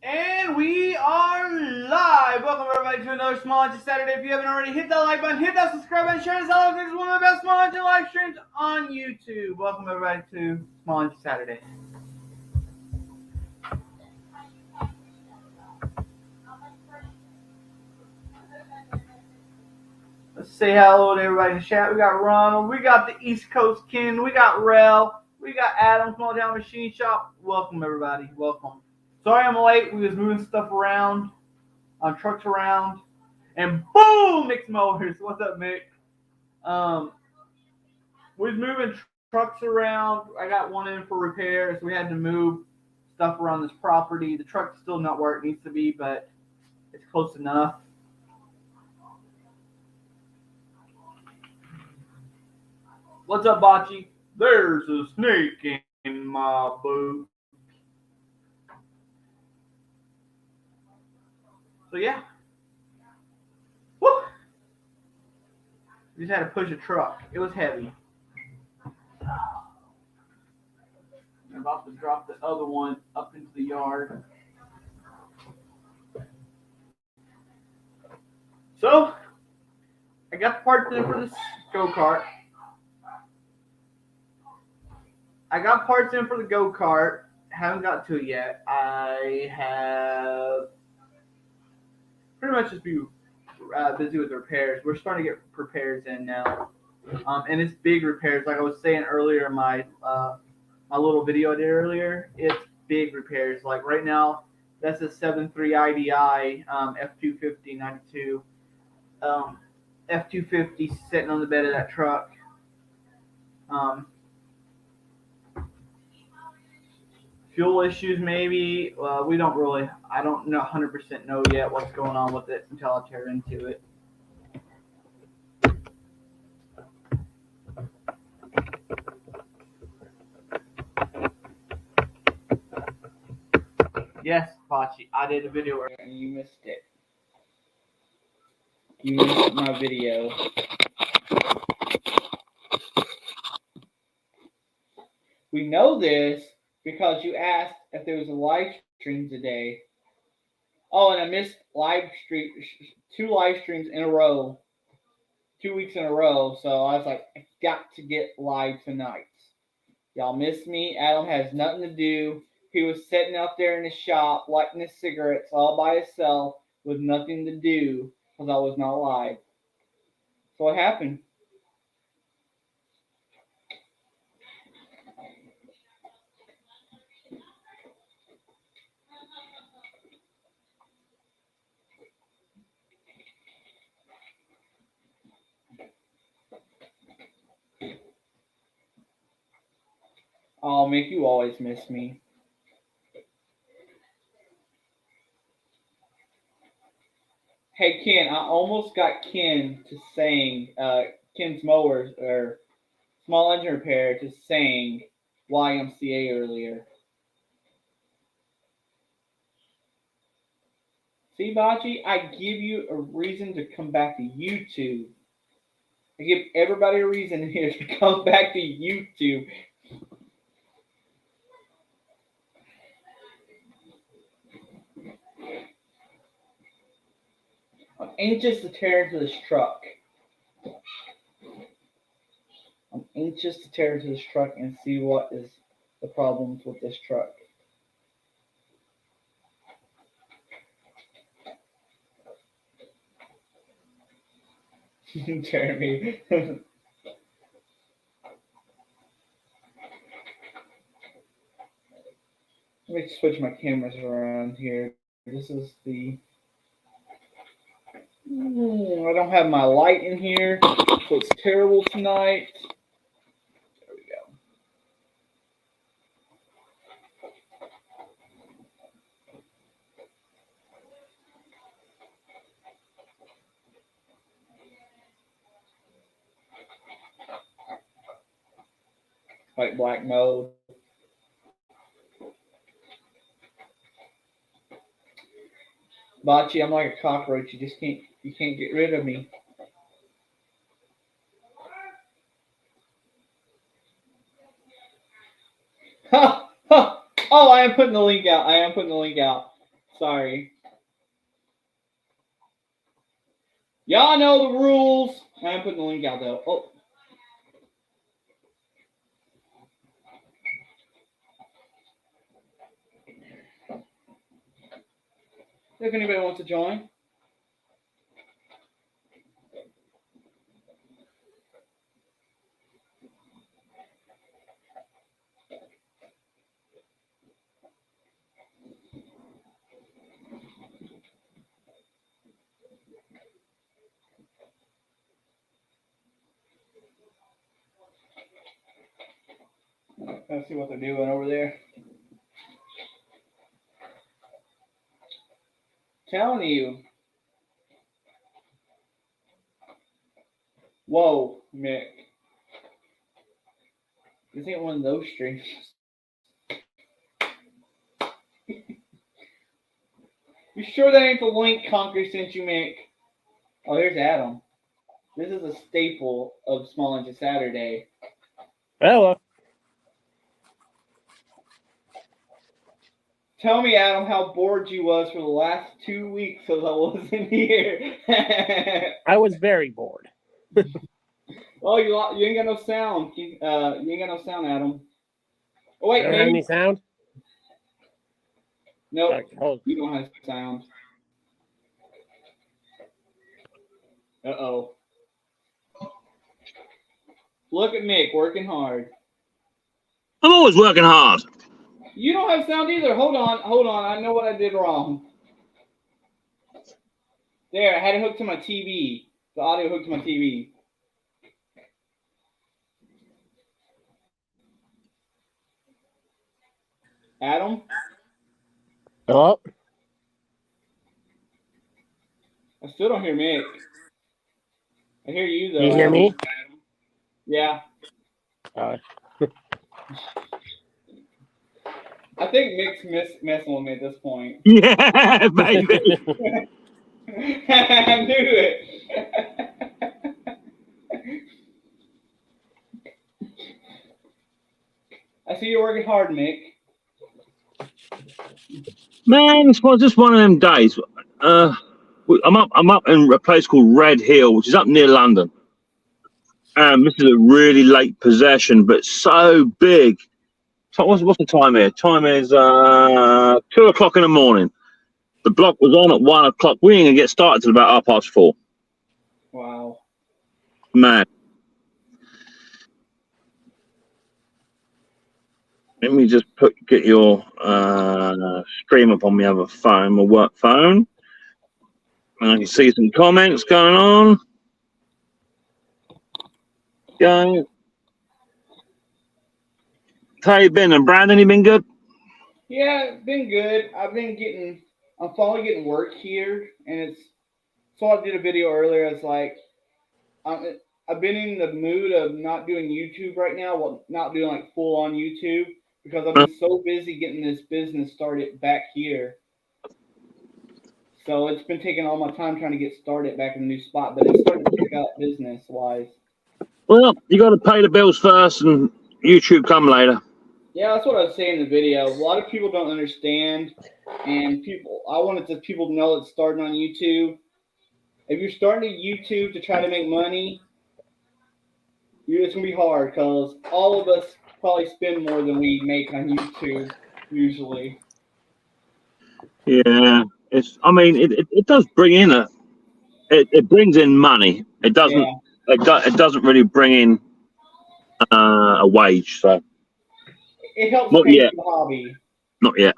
And we are live. Welcome everybody to another Small Engine Saturday. If you haven't already, hit that like button, hit that subscribe button, share this out. This is one of the best Small Engine live streams on YouTube. Welcome everybody to Small Engine Saturday. Let's say hello to everybody in the chat. We got Ronald, we got the East Coast Ken, we got Rel, we got Adam, Small Town Machine Shop. Welcome everybody. Welcome. Sorry I'm late. We was moving stuff around, trucks around, and boom, Mick's Mowers. What's up, Mick? We was moving trucks around. I got one in for repairs. We had to move stuff around this property. The truck's still not where it needs to be, but it's close enough. What's up, Bocce? There's a snake in my boot. So yeah. Woo! We just had to push a truck. It was heavy. I'm about to drop the other one up into the yard. So, I got the parts in for this go-kart. I got parts in for the go-kart. Haven't got to it yet. I have pretty much just been busy with repairs. We're starting to get repairs in now. And it's big repairs. Like I was saying earlier in my little video I did earlier, it's big repairs. Like right now, that's a 7.3 IDI F250 92. F250 sitting on the bed of that truck. Fuel issues, maybe. We don't really. I don't know 100% know yet what's going on with it until I tear into it. Yes, Pachi, I did a video earlier and you missed it. You missed my video. We know this because you asked if there was a live stream today. Oh, and I missed two live streams in a row, 2 weeks in a row. So I was like, I got to get live tonight. Y'all missed me. Adam has nothing to do. He was sitting out there in his shop lighting his cigarettes all by himself with nothing to do because I was not live. So what happened? I'll make you always miss me. Hey, Ken, I almost got Ken to sing, Ken's Mowers, or Small Engine Repair, to sing YMCA earlier. See, Bachi, I give you a reason to come back to YouTube. I give everybody a reason here to come back to YouTube. I'm anxious to tear into this truck. I'm anxious to tear into this truck and see what is the problems with this truck. Jeremy. Let me switch my cameras around here. This is the... I don't have my light in here, so it's terrible tonight. There we go. White black mode. Bachi, I'm like a cockroach. You can't get rid of me. Ha, ha. Oh, I am putting the link out. Sorry. Y'all know the rules. I'm putting the link out though. Oh. If anybody wants to join. Let's see what they're doing over there. Telling you. Whoa, Mick. This ain't one of those streams. You sure that ain't the link Conquer sent you, Mick? Oh, here's Adam. This is a staple of Small Engine Saturday. Hello. Tell me, Adam, how bored you was for the last 2 weeks because I wasn't here. I was very bored. Oh, you ain't got no sound. You ain't got no sound, Adam. Oh wait, I don't have any sound. Nope, Okay, you don't have sound. Uh-oh. Look at Mick working hard. I'm always working hard. You don't have sound either. Hold on. I know what I did wrong. There, I had it hooked to my TV. The audio hooked to my TV. Adam? hello. I still don't hear Mick. I hear you though. You hear Adam. me? Yeah. I think Mick's messing with me at this point. Yeah, baby. I knew it. I see you're working hard, Mick. Man, it's just one of them days. I'm up in a place called Red Hill, which is up near London. This is a really late possession, but so big. So what's the time here? Time is 2 o'clock in the morning. The block was on at 1 o'clock. We ain't gonna get started till about 4:30. Wow. Man. Let me just get your stream up on my other phone, my work phone. And I can see some comments going on. Go. How you been? And Brandon, you been good? Yeah, it's been good. I'm finally getting work here, and it's. So I did a video earlier. It's like, I've been in the mood of not doing YouTube right now. Well, not doing like full on YouTube because I've been so busy getting this business started back here. So it's been taking all my time trying to get started back in the new spot, but it's starting to pick up business wise. Well, you got to pay the bills first, and YouTube come later. Yeah, that's what I was saying in the video. A lot of people don't understand, and I wanted people to know it's starting on YouTube. If you're starting a YouTube to try to make money, it's gonna be hard because all of us probably spend more than we make on YouTube usually. Yeah, it does bring in it brings in money. It doesn't. Yeah. It doesn't really bring in a wage. So It helps not pay yet. for the hobby. Not yet.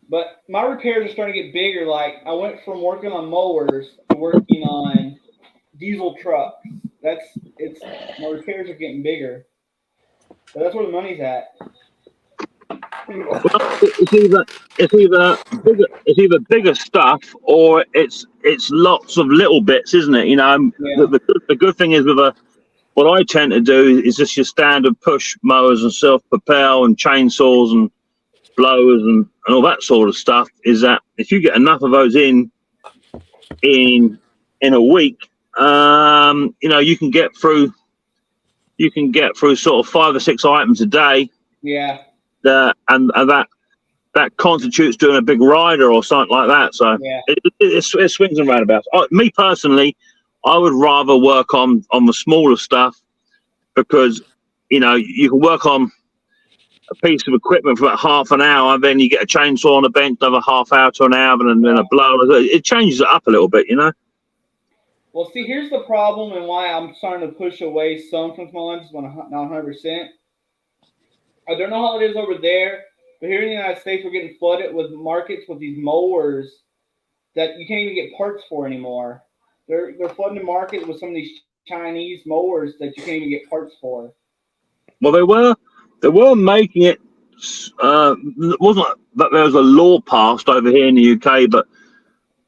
But my repairs are starting to get bigger. Like I went from working on mowers to working on diesel trucks. My repairs are getting bigger. But that's where the money's at. Well, it's either bigger stuff or it's lots of little bits, isn't it? You know, Yeah. the good thing is what I tend to do is just your standard push mowers and self-propel and chainsaws and blowers and all that sort of stuff. Is that if you get enough of those in a week, you know, you can get through you can get through sort of 5 or 6 items a day. Yeah. And that constitutes doing a big rider or something like that. So Yeah. it swings and roundabouts. Me personally, I would rather work on the smaller stuff because, you know, you can work on a piece of equipment for about half an hour, then you get a chainsaw on the bench, another half hour to an hour, and then a blower. It changes it up a little bit, you know. Well, see, here's the problem and why I'm starting to push away some from small engines, but not 100%. I don't know how it is over there, but here in the United States, we're getting flooded with markets with these mowers that you can't even get parts for anymore. They're flooding the market with some of these Chinese mowers that you can't even get parts for. Well, they were making it. It wasn't that there was a law passed over here in the UK, but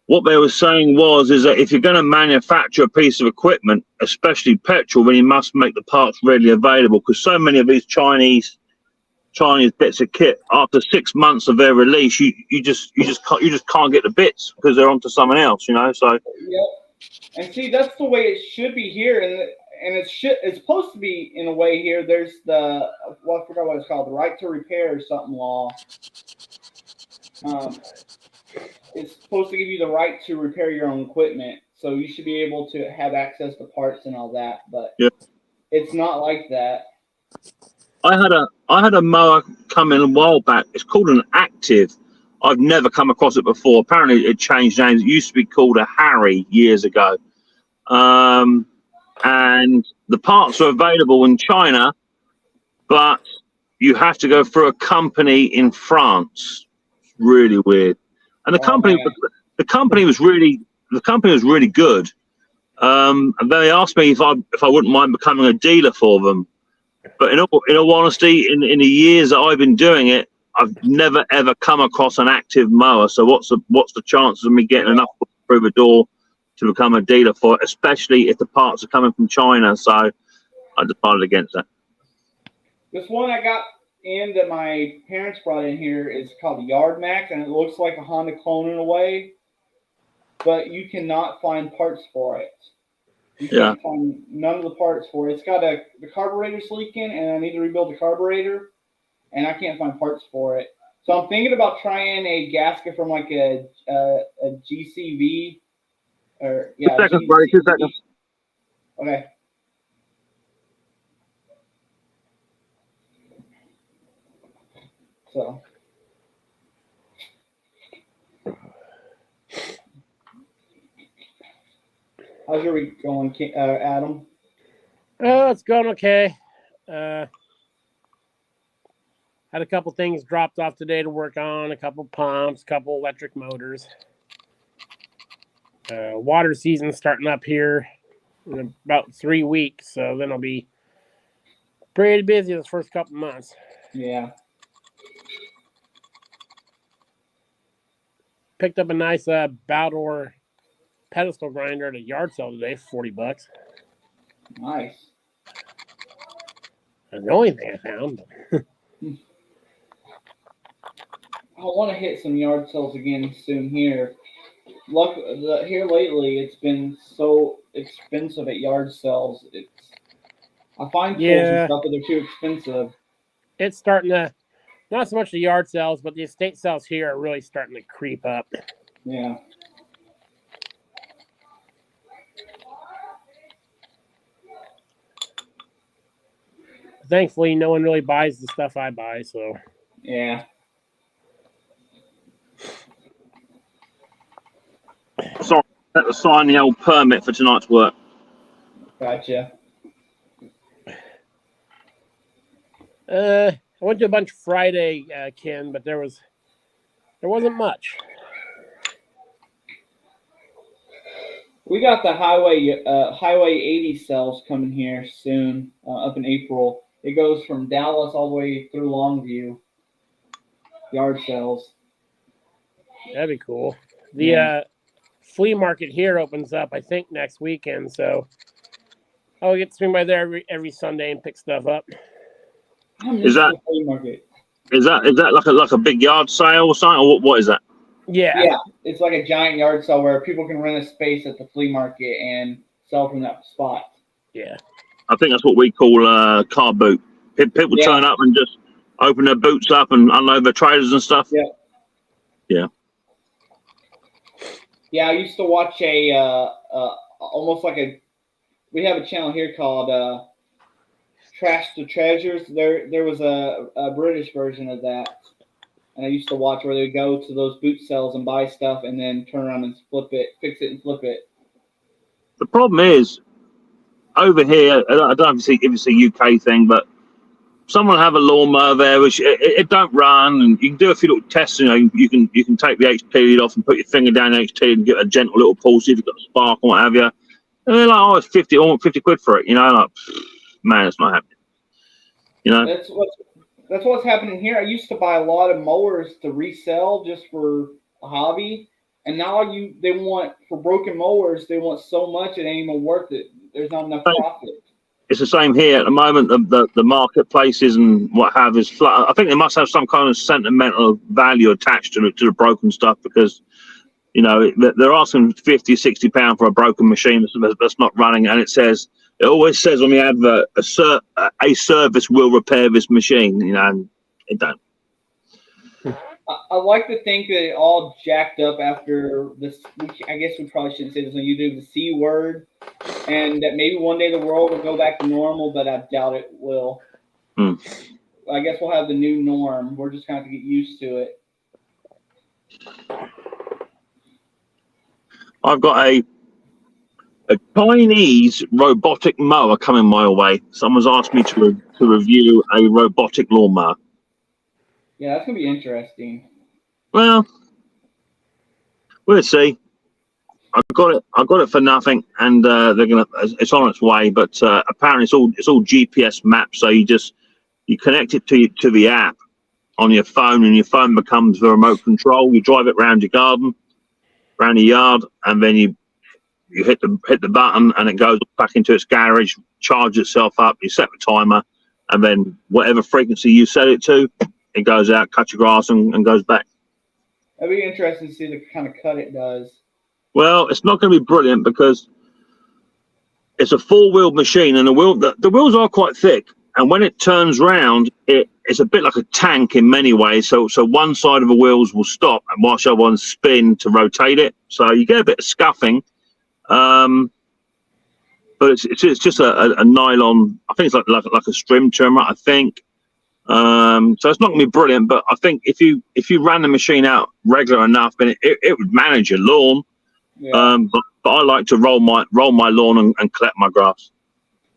what they were saying is that if you're going to manufacture a piece of equipment, especially petrol, then you must make the parts readily available because so many of these Chinese bits of kit, after 6 months of their release, you just can't get the bits because they're onto someone else, you know. So yep. And see, that's the way it should be here, and it's supposed to be in a way here. There's I forgot what it's called, the right to repair or something law. It's supposed to give you the right to repair your own equipment, so you should be able to have access to parts and all that. But yeah. It's not like that. I had a mower come in a while back. It's called an Active. I've never come across it before. Apparently, it changed names. It used to be called a Harry years ago. And the parts are available in China, but you have to go through a company in France. It's really weird. And the company was really good. And they asked me if I wouldn't mind becoming a dealer for them. But in all honesty, in the years that I've been doing it, I've never ever come across an Active mower. So what's the chances of me getting enough through the door to become a dealer for it, especially if the parts are coming from China? So I decided against that. This one I got in that my parents brought in here is called the Yard Max, and it looks like a Honda clone in a way, but you cannot find parts for it. You can't find none of the parts for it. It's got the carburetor's leaking, and I need to rebuild the carburetor, and I can't find parts for it. So I'm thinking about trying a gasket from like a GCV or yeah. 2 seconds, buddy. 2 seconds. Okay. So. How's your week going, Adam? Oh, it's going okay. Had a couple things dropped off today to work on, a couple pumps, a couple electric motors. Water season starting up here in about 3 weeks, so then I'll be pretty busy this first couple months. Yeah. Picked up a nice Baldor pedestal grinder at a yard sale today for $40. Nice. That's the only thing I found. I want to hit some yard sales again soon here. Here lately, it's been so expensive at yard sales. I find tools and stuff, but they're too expensive. It's starting to, not so much the yard sales, but the estate sales here are really starting to creep up. Yeah. Thankfully, no one really buys the stuff I buy, so. Yeah. Sorry, I had to sign the old permit for tonight's work. Gotcha. I went to a bunch Friday, Ken, but there wasn't much. We got the Highway 80 sales coming here soon, up in April. It goes from Dallas all the way through Longview. Yard sales. That'd be cool. The flea market here opens up, I think, next weekend, so I'll get to swing by there every Sunday and pick stuff up. Is that flea market? Is that like a big yard sale or something, or what is that? Yeah, it's like a giant yard sale where people can rent a space at the flea market and sell from that spot. Yeah. I think that's what we call a car boot. People Yeah. turn up and just open their boots up and unload their trailers and stuff. Yeah. Yeah. Yeah, I used to watch almost like a. We have a channel here called Trash to Treasures. There was a British version of that, and I used to watch where they go to those boot sales and buy stuff, and then turn around and flip it, fix it, and flip it. The problem is over here. I don't know if it's a UK thing, but someone have a lawnmower there which it don't run, and you can do a few little tests. You know, you can take the HT lead off and put your finger down the HT and get a gentle little pull, see if it's got a spark or what have you. And they're like, oh, it's 50 quid for it. You know, like, man, it's not happening. You know, That's what's happening here. I used to buy a lot of mowers to resell just for a hobby, and now they want for broken mowers. They want so much it ain't even worth it. There's not enough profit. it's the same here at the moment. The marketplaces and what have is flat. I think they must have some kind of sentimental value attached to the broken stuff, because you know they're asking 50, 60 pounds for a broken machine that's not running, and it always says on the advert a service will repair this machine. You know, and it don't. I like to think that it all jacked up after this. I guess we probably shouldn't say this on YouTube, the C word, and that maybe one day the world will go back to normal, but I doubt it will. I guess we'll have the new norm. We're just going to have to get used to it. I've got a Chinese robotic mower coming my way. Someone's asked me to review a robotic lawnmower. Yeah, that's gonna be interesting. Well, we'll see. I got it for nothing, and it's on its way. But apparently, it's all GPS mapped. So you connect it to the app on your phone, and your phone becomes the remote control. You drive it around your garden, around your yard, and then you hit the button, and it goes back into its garage, charges itself up. You set the timer, and then whatever frequency you set it to, it goes out, cuts your grass, and goes back. That'd be interesting to see the kind of cut it does. Well, it's not going to be brilliant because it's a four-wheeled machine, and the wheels are quite thick. And when it turns round, it's a bit like a tank in many ways. So one side of the wheels will stop, and whilst the other ones spin to rotate it. So you get a bit of scuffing. But it's just a nylon. I think it's like a string trimmer. I think. So it's not going to be brilliant, but I think if you ran the machine out regular enough, then it would manage your lawn. Yeah. But I like to roll my lawn and collect my grass.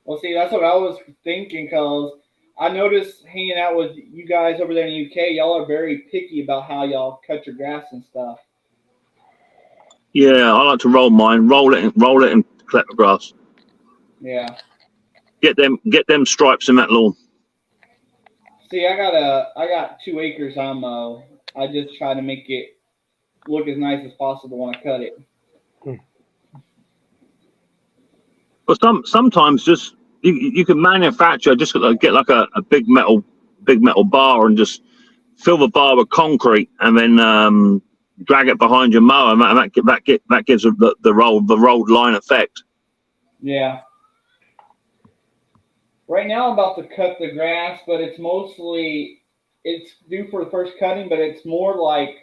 Well, see, that's what I was thinking, because I noticed hanging out with you guys over there in the UK, y'all are very picky about how y'all cut your grass and stuff. Yeah, I like to roll mine, roll it and collect the grass. Yeah. Get them stripes in that lawn. See, I got 2 acres on mow. I just try to make it look as nice as possible when I cut it. But sometimes just you can manufacture, just get like a big metal bar and just fill the bar with concrete, and then drag it behind your mower, and that gives the rolled line effect. Yeah. Right now I'm about to cut the grass, but it's due for the first cutting, but it's more like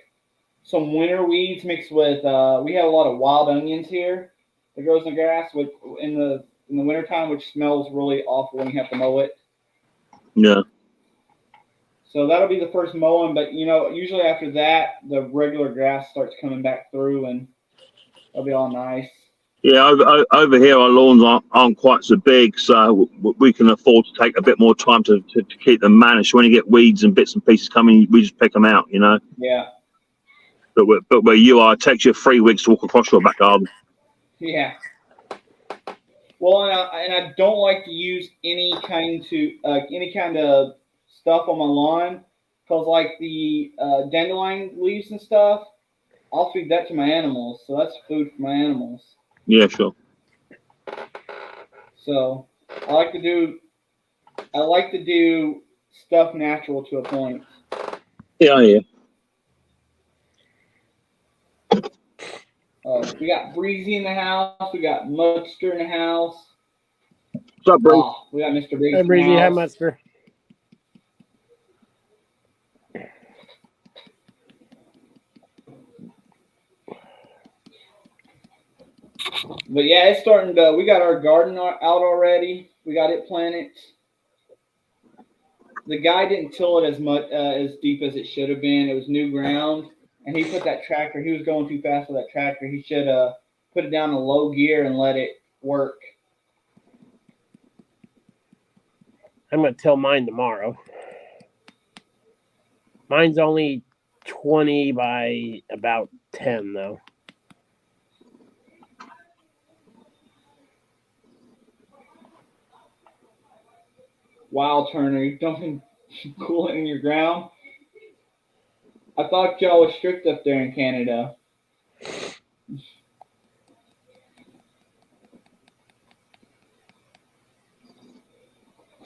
some winter weeds mixed with we have a lot of wild onions here that grows in the grass in the wintertime, which smells really awful when you have to mow it. Yeah. So that'll be the first mowing, but usually after that the regular grass starts coming back through, and it'll be all nice. Yeah, over here our lawns aren't quite so big, so we can afford to take a bit more time to keep them managed. So when you get weeds and bits and pieces coming, we just pick them out, Yeah. But where you are, it takes you 3 weeks to walk across your back garden. Yeah. Well, and I don't like to use any kind of stuff on my lawn, because like the dandelion leaves and stuff, I'll feed that to my animals, so that's food for my animals. Yeah, sure. So I like to do stuff natural to a point. Yeah. We got Breezy in the house. We got Mudster in the house. What's up, bro? Oh, we got Mr. Breeze Hi, in the Breezy. Hi, house. Monster. But yeah, it's starting to. We got our garden out already. We got it planted. The guy didn't till it as much as deep as it should have been. It was new ground, and he put that tractor. He was going too fast with that tractor. He should put it down in low gear and let it work. I'm going to till mine tomorrow. Mine's only 20 by about 10, though. Wow, Turner, you dumping coolant in your ground? I thought y'all was strict up there in Canada.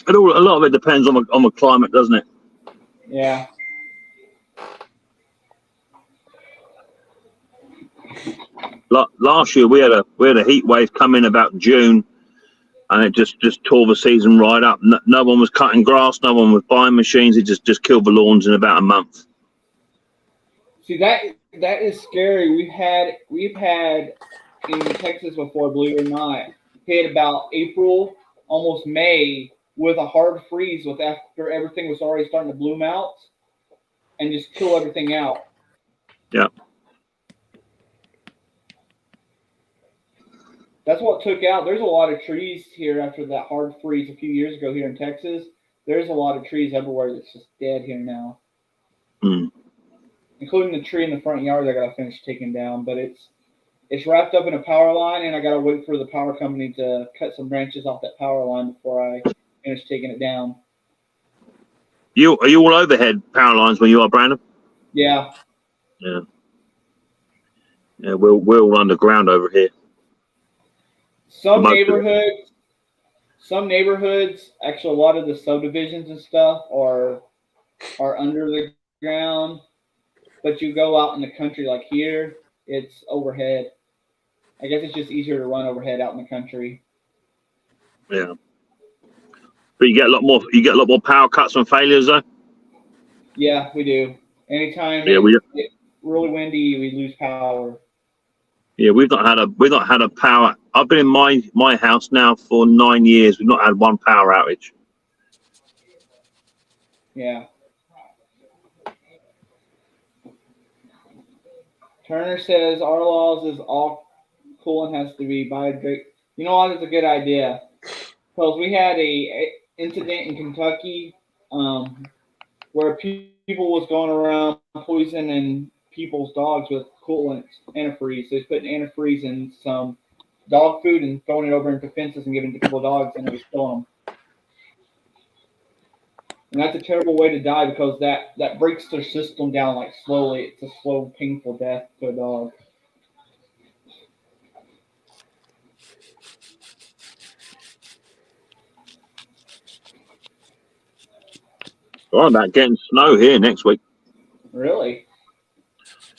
A lot of it depends on the climate, doesn't it? Yeah. Last year we had a heat wave come in about June, and it just tore the season right up. No one was cutting grass, no one was buying machines. It just killed the lawns in about a month. See, that is scary. We've had in Texas before, believe it or not, hit about April, almost May, with a hard freeze with after everything was already starting to bloom out and just kill everything out. Yeah. That's what took out. There's a lot of trees here after that hard freeze a few years ago here in Texas. There's a lot of trees everywhere that's just dead here now. Mm. Including the tree in the front yard I gotta finish taking down, but it's wrapped up in a power line, and I gotta wait for the power company to cut some branches off that power line before I finish taking it down. Are you all overhead power lines when you are, Brandon? Yeah. Yeah. Yeah, we're all underground over here. Some neighborhoods, actually, a lot of the subdivisions and stuff are under the ground, but you go out in the country like here, it's overhead. I guess it's just easier to run overhead out in the country. Yeah. But you get a lot more power cuts and failures though. Yeah, we do. Anytime Yeah, it's really windy, we lose power. Yeah, we've not had a power. I've been in my house now for 9 years. We've not had one power outage. Yeah. Turner says our laws is all coolant has to be biodegradable. You know what? It's a good idea because we had a incident in Kentucky where people was going around poisoning people's dogs with coolant antifreeze. They was putting antifreeze in some dog food and throwing it over into fences and giving it to people's dogs, and it was killing them. And that's a terrible way to die because that breaks their system down like slowly. It's a slow, painful death to a dog. Well, I'm about getting snow here next week. Really?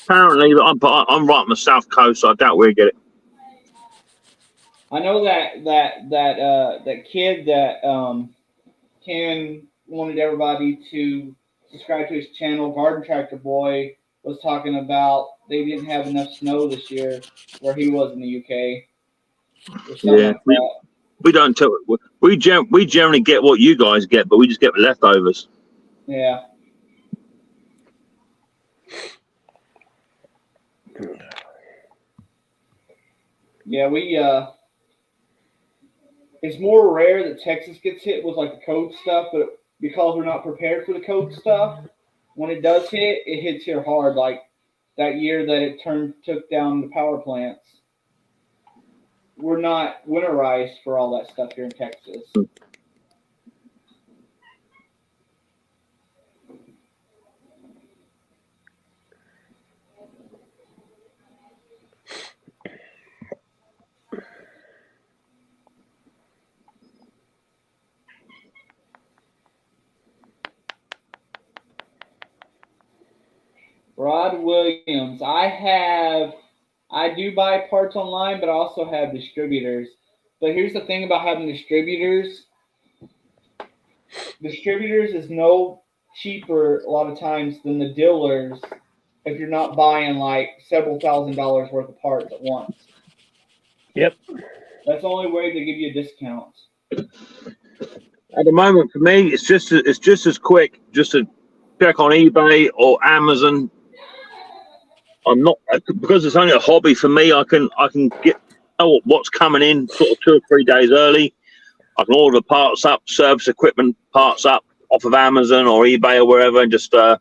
Apparently, I'm right on the south coast, so I doubt we'll get it. I know that kid that Ken wanted everybody to subscribe to his channel, Garden Tractor Boy, was talking about they didn't have enough snow this year where he was in the UK or something Yeah, like that. we don't tell. We generally get what you guys get, but we just get the leftovers. Yeah. Yeah, it's more rare that Texas gets hit with like the cold stuff, but because we're not prepared for the cold stuff, when it does hit, it hits here hard. Like that year that it took down the power plants. We're not winterized for all that stuff here in Texas. Rod Williams, I do buy parts online, but I also have distributors. But here's the thing about having distributors. Distributors is no cheaper a lot of times than the dealers if you're not buying like several $1,000s worth of parts at once. Yep. That's the only way they give you a discount. At the moment, for me, it's just as quick just to check on eBay or Amazon. I'm not, because it's only a hobby for me. I can get know what's coming in sort of 2 or 3 days early. I can order parts up, service equipment parts up off of Amazon or eBay or wherever, and just by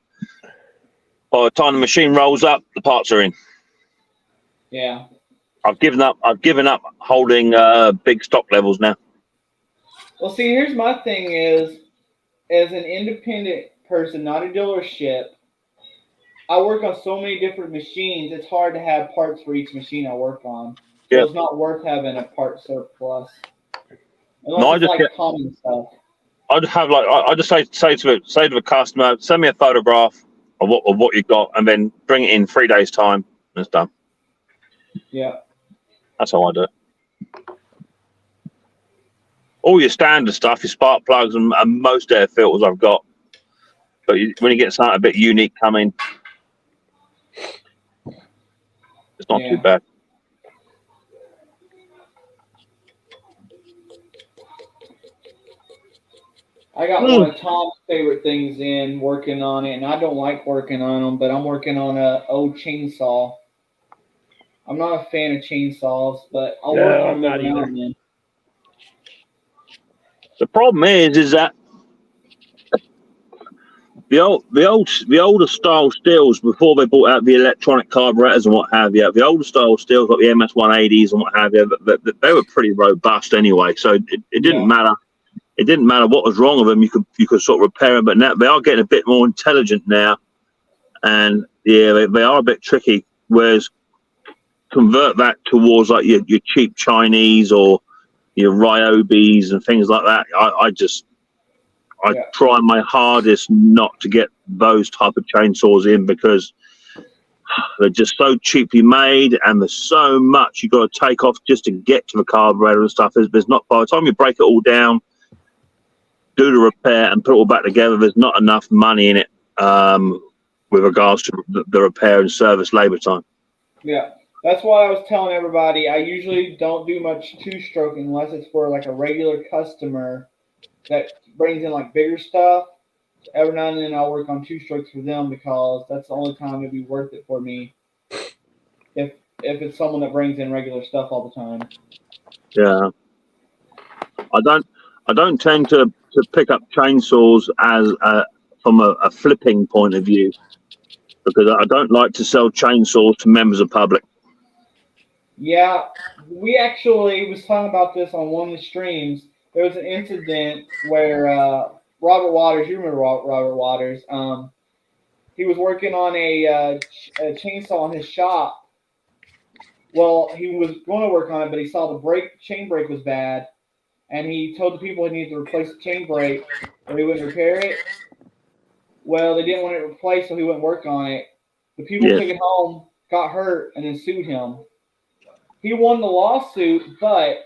the time the machine rolls up, the parts are in. Yeah. I've given up holding big stock levels now. Well, see, here's my thing is, as an independent person, not a dealership, I work on so many different machines, it's hard to have parts for each machine I work on. So Yeah. it's not worth having a part surplus. No, Unless it's like common stuff. I just have I just say to the customer, send me a photograph of what you got, and then bring it in 3 days time, and it's done. Yeah. That's how I do it. All your standard stuff, your spark plugs and most air filters I've got. But when you get something a bit unique coming, it's not too bad. I got one of Tom's favorite things in working on it, and I don't like working on them, but I'm working on a old chainsaw. I'm not a fan of chainsaws, but I'll work on them now and then. The problem is that the older style steels, before they brought out the electronic carburetors and what have you, the older style steels like the MS-180s and what have you, they were pretty robust anyway. So it didn't matter. It didn't matter what was wrong with them. You could sort of repair them. But now they are getting a bit more intelligent now, and yeah, they are a bit tricky. Whereas convert that towards like your cheap Chinese or your Ryobis and things like that. I try my hardest not to get those type of chainsaws in, because they're just so cheaply made, and there's so much you got to take off just to get to the carburetor and stuff. There's not, by the time you break it all down, do the repair and put it all back together, there's not enough money in it with regards to the repair and service labor time. Yeah, that's why I was telling everybody I usually don't do much two-stroke unless it's for like a regular customer that brings in like bigger stuff. Every now and then I'll work on two strokes for them, because that's the only time it'd be worth it for me. If it's someone that brings in regular stuff all the time. Yeah. I don't tend to pick up chainsaws as from a flipping point of view, because I don't like to sell chainsaws to members of the public. Yeah, we actually was talking about this on one of the streams. There was an incident where Robert Waters, you remember Robert Waters? He was working on a chainsaw in his shop. Well, he was going to work on it, but he saw the chain brake was bad, and he told the people he needed to replace the chain brake, or he wouldn't repair it. Well, they didn't want it replaced, so he wouldn't work on it. The people took it home, got hurt, and then sued him. He won the lawsuit, but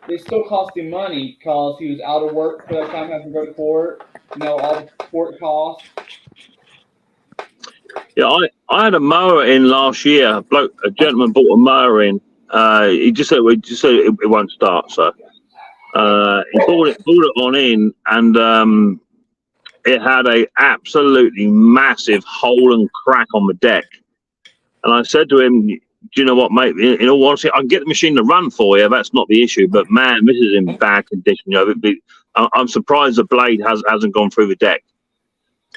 it still cost him money because he was out of work for that time, having to go to court. All the court costs. Yeah, I had a mower in last year. A gentleman bought a mower in. He just said it won't start. So he bought it on in, and it had a absolutely massive hole and crack on the deck. And I said to him, "Do you know what, mate? In all honesty, I can get the machine to run for you. That's not the issue. But man, this is in bad condition. I'm surprised the blade hasn't gone through the deck."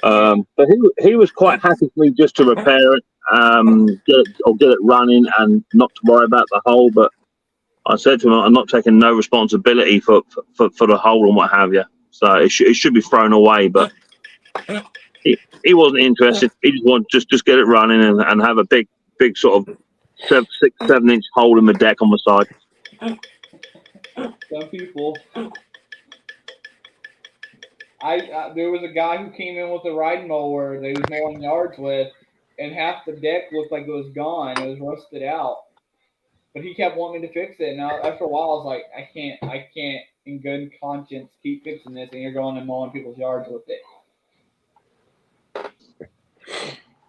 But he was quite happy for me just to repair it, get it running, and not to worry about the hole. But I said to him, I'm not taking no responsibility for the hole and what have you. So it should be thrown away. But he wasn't interested. He just wanted just get it running and have a big sort of 6-7 inch hole in the deck on the side. Some people. There was a guy who came in with a riding mower that he was mowing yards with, and half the deck looked like it was gone. It was rusted out. But he kept wanting me to fix it, and after a while, I was like, I can't, in good conscience, keep fixing this, and you're going and mowing people's yards with it.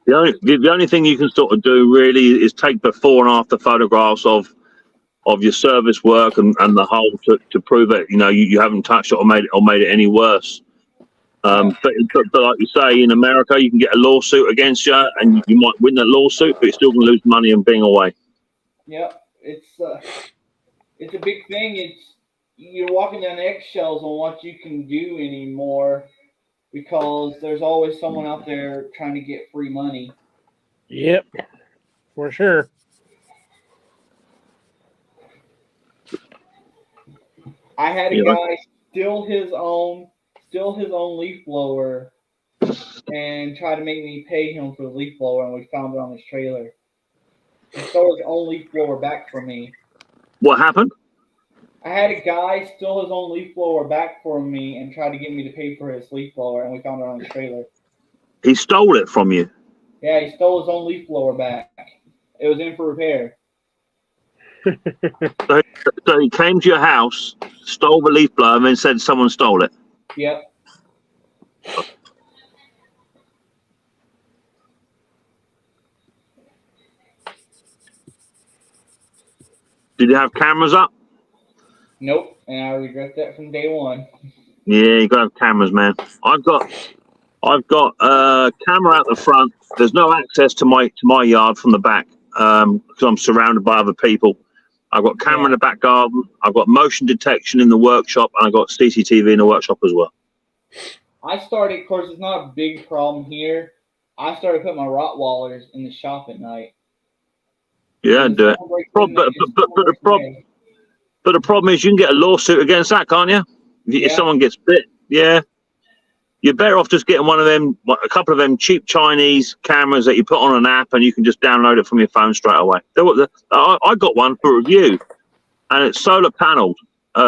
The only thing you can sort of do really is take before and after photographs of your service work and the hole to prove it. You haven't touched it or made it any worse. But like you say, in America, you can get a lawsuit against you, and you might win that lawsuit, but you're still going to lose money on being away. Yep, it's a big thing. You're walking down eggshells on what you can do anymore because there's always someone out there trying to get free money. Yep, for sure. I had a guy steal his own leaf blower and try to make me pay him for the leaf blower, and we found it on his trailer. He stole his own leaf blower back from me. What happened? I had a guy steal his own leaf blower back from me and try to get me to pay for his leaf blower, and we found it on his trailer. He stole it from you? Yeah, he stole his own leaf blower back. It was in for repair. So he came to your house, stole the leaf blower, and then said someone stole it? Yep. Did you have cameras up? Nope, and I regret that from day one. Yeah, you got to have cameras, man. I've got a camera out the front. There's no access to my yard from the back because I'm surrounded by other people. I've got camera in the back garden. I've got motion detection in the workshop, and I've got CCTV in the workshop as well. I started, of course, it's not a big problem here. I started putting my Rottweilers in the shop at night. Yeah, do it. But the problem is you can get a lawsuit against that, can't you? If someone gets bit, you're better off just getting a couple of them cheap Chinese cameras that you put on an app, and you can just download it from your phone straight away. I got one for review, and it's solar paneled,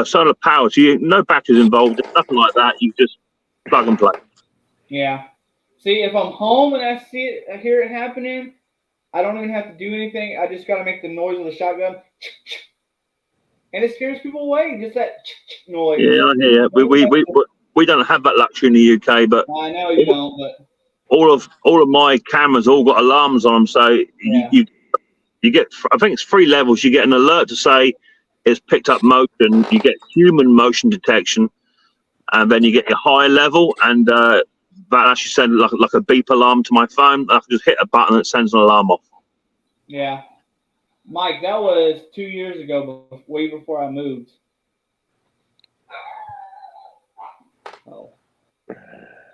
solar powered. So no batteries involved, nothing like that. You just plug and play. Yeah. See, if I'm home and I hear it happening, I don't even have to do anything. I just got to make the noise of the shotgun. And it scares people away, just that noise. Yeah, I hear you. We don't have that luxury in the UK, but I know you don't. But all of my cameras all got alarms on them, so you get. I think it's 3 levels. You get an alert to say it's picked up motion. You get human motion detection, and then you get your high level, and that actually sends like a beep alarm to my phone. I can just hit a button that sends an alarm off. Yeah. Mike, that was 2 years ago, way before I moved. Oh.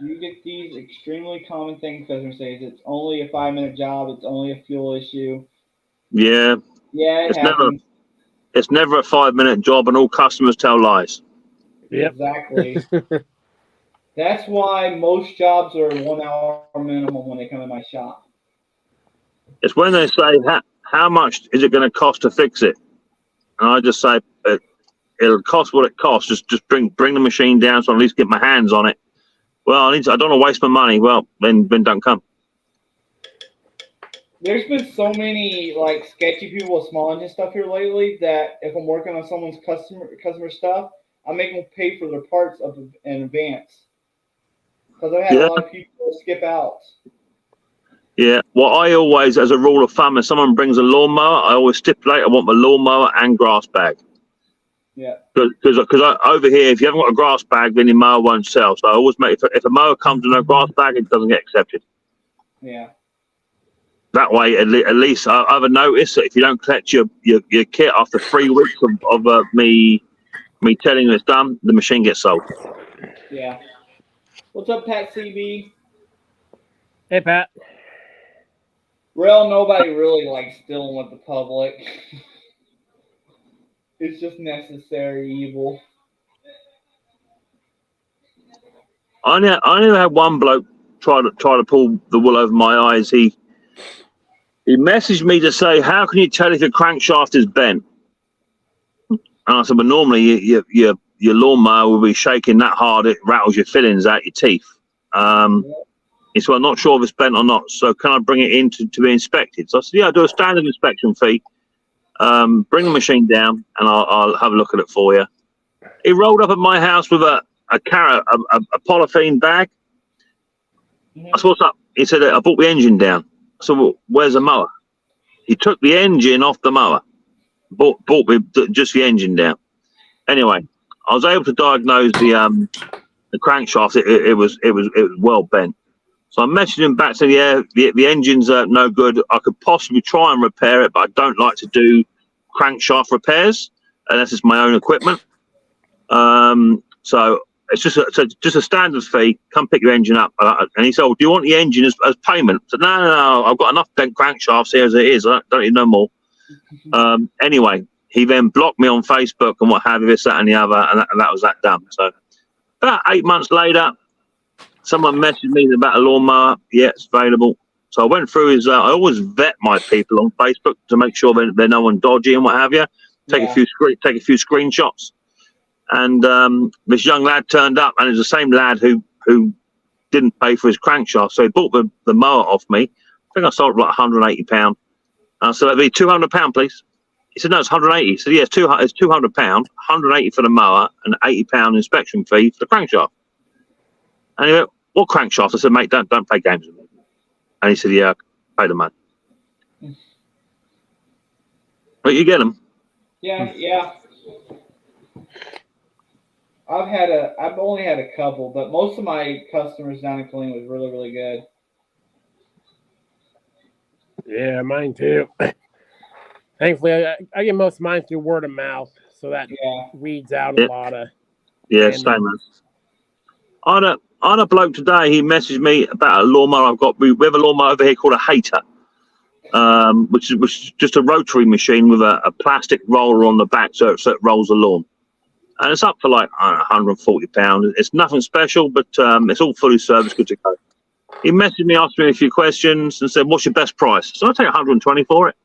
You get these extremely common things customers say. It's only a 5-minute job. It's only a fuel issue. Yeah. Yeah, it happens. It's never a 5-minute job, and all customers tell lies. Yep. Exactly. That's why most jobs are 1 hour minimum when they come in my shop. It's when they say, how much is it going to cost to fix it? And I just say, it'll cost what it costs. Just bring the machine down so I at least get my hands on it. Well, I don't want to waste my money. Well, then don't come. There's been so many sketchy people with small engine stuff here lately that if I'm working on someone's customer stuff, I make them pay for their parts in advance. Because I've had a lot of people skip out. Yeah. Well, I always, as a rule of thumb, if someone brings a lawnmower, I always stipulate I want my lawnmower and grass bag. Yeah. Because over here, if you haven't got a grass bag, then your mower won't sell. So I always make if a mower comes with no grass bag, it doesn't get accepted. Yeah. That way, at least I've noticed that if you don't collect your kit after 3 weeks of me telling you it's done, the machine gets sold. Yeah. What's up, Pat CB? Hey, Pat. Well, nobody really likes dealing with the public. It's just necessary evil. I never had one bloke try to pull the wool over my eyes. He messaged me to say, "How can you tell if your crankshaft is bent?" And I said, "Well, normally your lawnmower will be shaking that hard it rattles your fillings out your teeth." He said, "I'm not sure if it's bent or not. So can I bring it in to be inspected?" So I said, "Yeah, I'll do a standard inspection fee. Bring the machine down, and I'll have a look at it for you. He rolled up at my house with a polythene bag. I said, what's up? He said, I brought the engine down. I said, well, where's the mower? He took the engine off the mower. Bought me just the engine down. Anyway, I was able to diagnose the crankshaft. It was well bent. So I messaged him back saying, yeah, the engine's no good. I could possibly try and repair it, but I don't like to do crankshaft repairs unless it's my own equipment. So it's just a standard fee. Come pick your engine up. And he said, oh, do you want the engine as payment? I said, no, I've got enough bent crankshafts here as it is. I don't need no more. Anyway, he then blocked me on Facebook and what have you, this, that, and the other, and that was that done. So about 8 months later, someone messaged me about a lawnmower. Yeah, it's available. So I went through his. I always vet my people on Facebook to make sure they're no one dodgy and what have you. Take a few screenshots. And this young lad turned up, and it's the same lad who didn't pay for his crankshaft. So he bought the mower off me. I think I sold it for like £180. I said, that'd be £200, please. He said, no, it's 180. So yeah, it's £200, 180 for the mower, and £80 inspection fee for the crankshaft. And he went, what crankshaft? I said, mate, don't play games with me. And he said, yeah, pay the money. But you get them. Yeah. I've only had a couple, but most of my customers down in Killeen was really, really good. Yeah, mine too. Thankfully, I get most of mine through word of mouth, so that weeds out a lot of. Yeah, same man. I had a bloke today. He messaged me about a lawnmower I've got. We have a lawnmower over here called a Hater, which is just a rotary machine with a plastic roller on the back, so it rolls the lawn. And it's up for like £140. It's nothing special, but it's all fully serviced, good to go. He messaged me, asked me a few questions, and said, "What's your best price?" So I take 120 for it.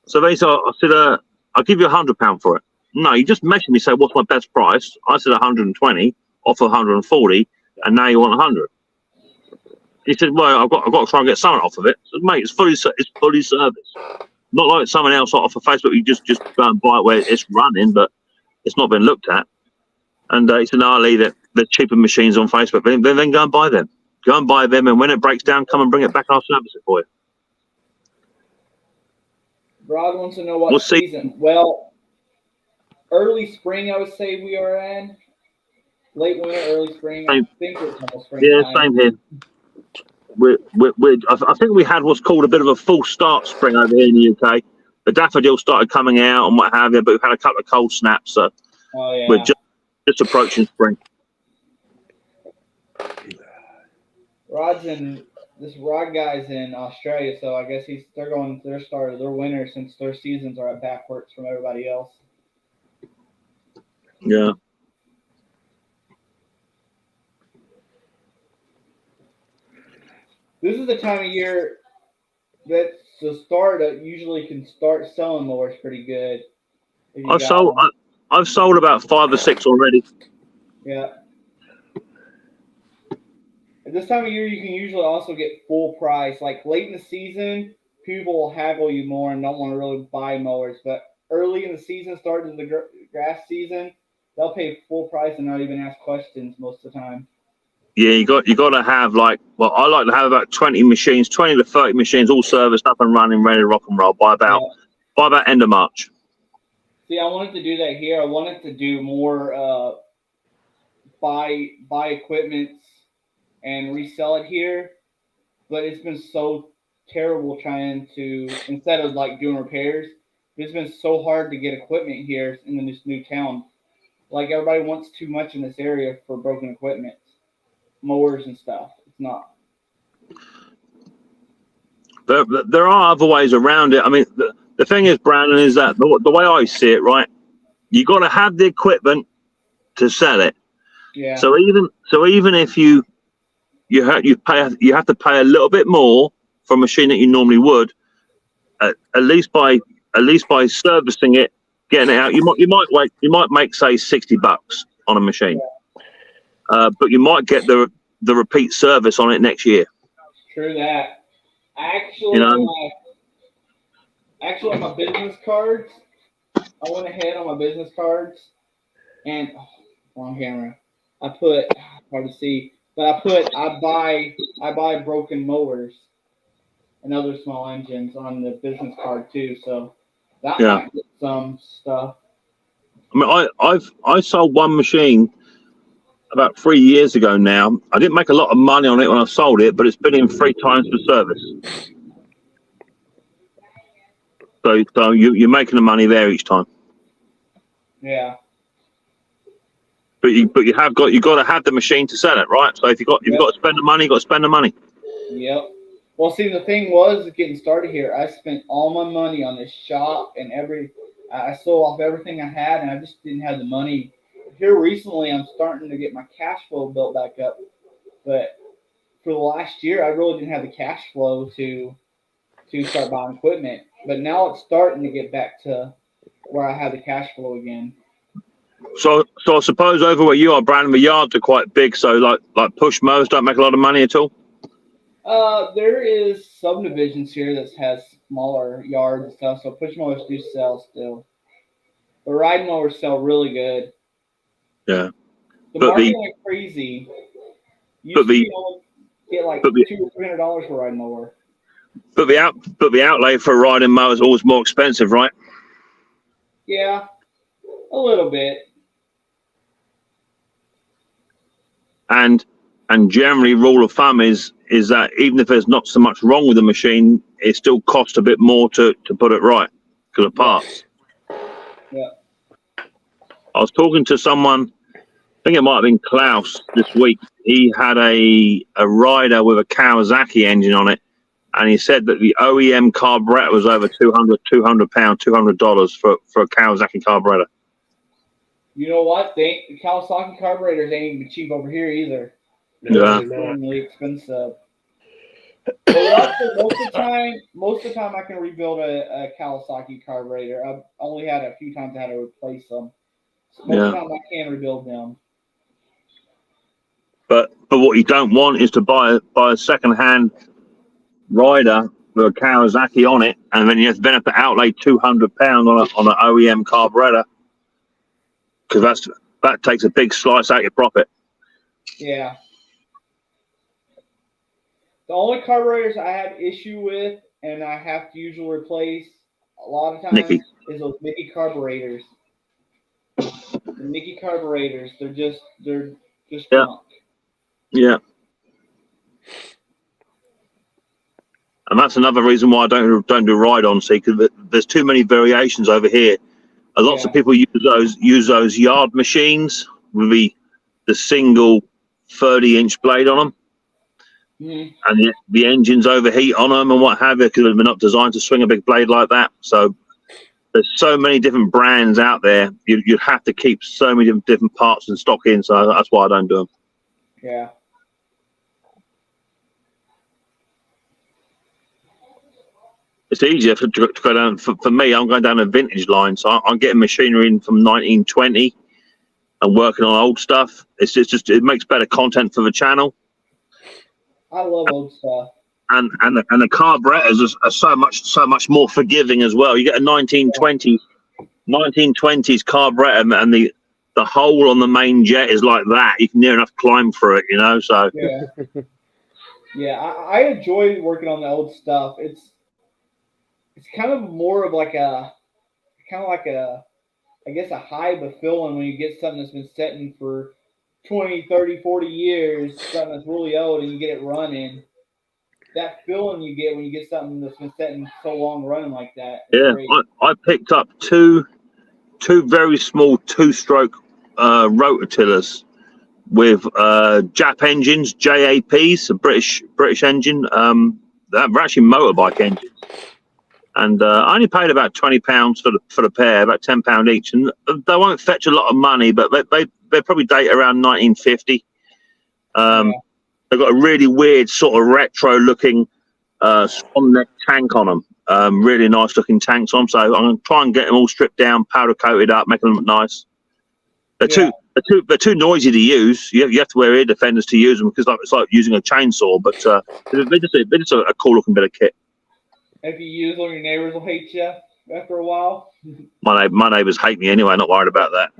So they said, I said, "I'll give you £100 for it." No, you just messaged me, say, "What's my best price?" I said 120, offer 140, and now you want 100. He said, "Well, I've got to try and get something off of it." I said, "Mate, it's fully serviced. Not like someone else off of Facebook. You just go and buy it where it's running, but it's not been looked at." And he said, "No, I'll leave it. There's cheaper machines on Facebook. Then go and buy them. Go and buy them, and when it breaks down, come and bring it back. I'll service it for you." Rod wants to know what season. Well, early spring, I would say we are in. Late winter, early spring. I think it's almost spring. Yeah, same here. I think we had what's called a bit of a full start spring over here in the UK. The daffodils started coming out and what have you, but we've had a couple of cold snaps, so we're just approaching spring. This Rod guy's in Australia, so I guess they're going their start of their winter since their seasons are backwards from everybody else. Yeah. This is the time of year that's the start that usually can start selling mowers pretty good. I've sold about 5 or 6 already. Yeah. At this time of year, you can usually also get full price. Like late in the season, people will haggle you more and don't want to really buy mowers. But early in the season, starting the grass season, they'll pay full price and not even ask questions most of the time. Yeah, you got to have I like to have about 20 to 30 machines all serviced up and running, ready to rock and roll by about end of March. See, I wanted to do that here. I wanted to do more buy equipment and resell it here, but it's been so terrible trying to, instead of like doing repairs, it's been so hard to get equipment here in this new town. Like everybody wants too much in this area for broken equipment, mowers and stuff. It's not. There are other ways around it. I mean, the thing is, Brandon, is that the way I see it, right? You got to have the equipment to sell it. Yeah. So even if you have to pay a little bit more for a machine that you normally would, at least by servicing it, getting it out, you might make say $60 on a machine, but you might get the repeat service on it next year. True that. Actually, on my business cards, I went ahead on my business cards and wrong camera. I put hard to see, but I buy broken mowers and other small engines on the business card too. So that Yeah. might get some stuff. I mean, I sold one machine about 3 years ago now. I didn't make a lot of money on it when I sold it, but it's been in 3 times for service. So you're making the money there each time. Yeah. But you got to have the machine to sell it, right? So if you've got to spend the money, you got to spend the money. Yep. Well, see, the thing was getting started here. I spent all my money on this shop and I sold off everything I had, and I just didn't have the money. Here recently, I'm starting to get my cash flow built back up, but for the last year, I really didn't have the cash flow to start buying equipment. But now it's starting to get back to where I have the cash flow again. So I suppose over where you are, Brandon, the yards are quite big. So like push mowers don't make a lot of money at all. There is subdivisions here that has smaller yards and stuff, so push mowers do sell still. The riding mowers sell really good. Yeah. The market went crazy. You only get like $200 or $300 for a riding mower. But the outlay for a riding mower is always more expensive, right? Yeah, a little bit. And generally, rule of thumb is that even if there's not so much wrong with the machine, it still costs a bit more to put it right because of parts. Yeah. I was talking to someone, I think it might have been Klaus this week. He had a rider with a Kawasaki engine on it, and he said that the OEM carburetor was over £200 for a Kawasaki carburetor. You know what? The Kawasaki carburetors ain't even cheap over here either. Yeah. They're really expensive. But most of the time I can rebuild a Kawasaki carburetor. I've only had a few times I had to replace them. Most of the time I can rebuild them. But what you don't want is to buy a second-hand rider with a Kawasaki on it, and then you have to outlay £200 on an OEM carburetor, because that takes a big slice out of your profit. Yeah. The only carburetors I have issue with, and I have to usually replace a lot of times, is those Mickey carburetors. The Mickey carburetors, they're just junk. Yeah. And that's another reason why I don't do ride-ons, because there's too many variations over here. Lots of people use those yard machines with the single 30-inch blade on them. Mm-hmm. And the engines overheat on them and what have you, because they're not designed to swing a big blade like that. So there's so many different brands out there. You have to keep so many different parts in stock in. So that's why I don't do them. Yeah. It's easier to go down. For me, I'm going down a vintage line. So I'm getting machinery in from 1920 and working on old stuff. It makes better content for the channel. I love old stuff. And the carburetors are so much more forgiving as well. You get a 1920s carburetor, and the hole on the main jet is like that. You can near enough climb through it, So yeah, I enjoy working on the old stuff. It's kind of more of like a I guess a hive of feeling when you get something that's been setting for 20, 30, 40 years, something that's really old, and you get it running. That feeling you get when you get something that's been setting so long running like that. Yeah, I picked up two very small 2-stroke rototillers with Jap engines, JAPs, a British engine. They're actually motorbike engines. And I only paid about £20 for the pair, about £10 each, and they won't fetch a lot of money, but they probably date around 1950. They've got a really weird sort of retro-looking swan neck tank on them. Really nice-looking tanks on them. So I'm going to try and get them all stripped down, powder-coated up, make them look nice. They're too noisy to use. You have to wear ear defenders to use them, because it's like using a chainsaw. But they're just a cool-looking bit of kit. If you use them, your neighbors will hate you. after a while. My neighbors hate me anyway. Not worried about that.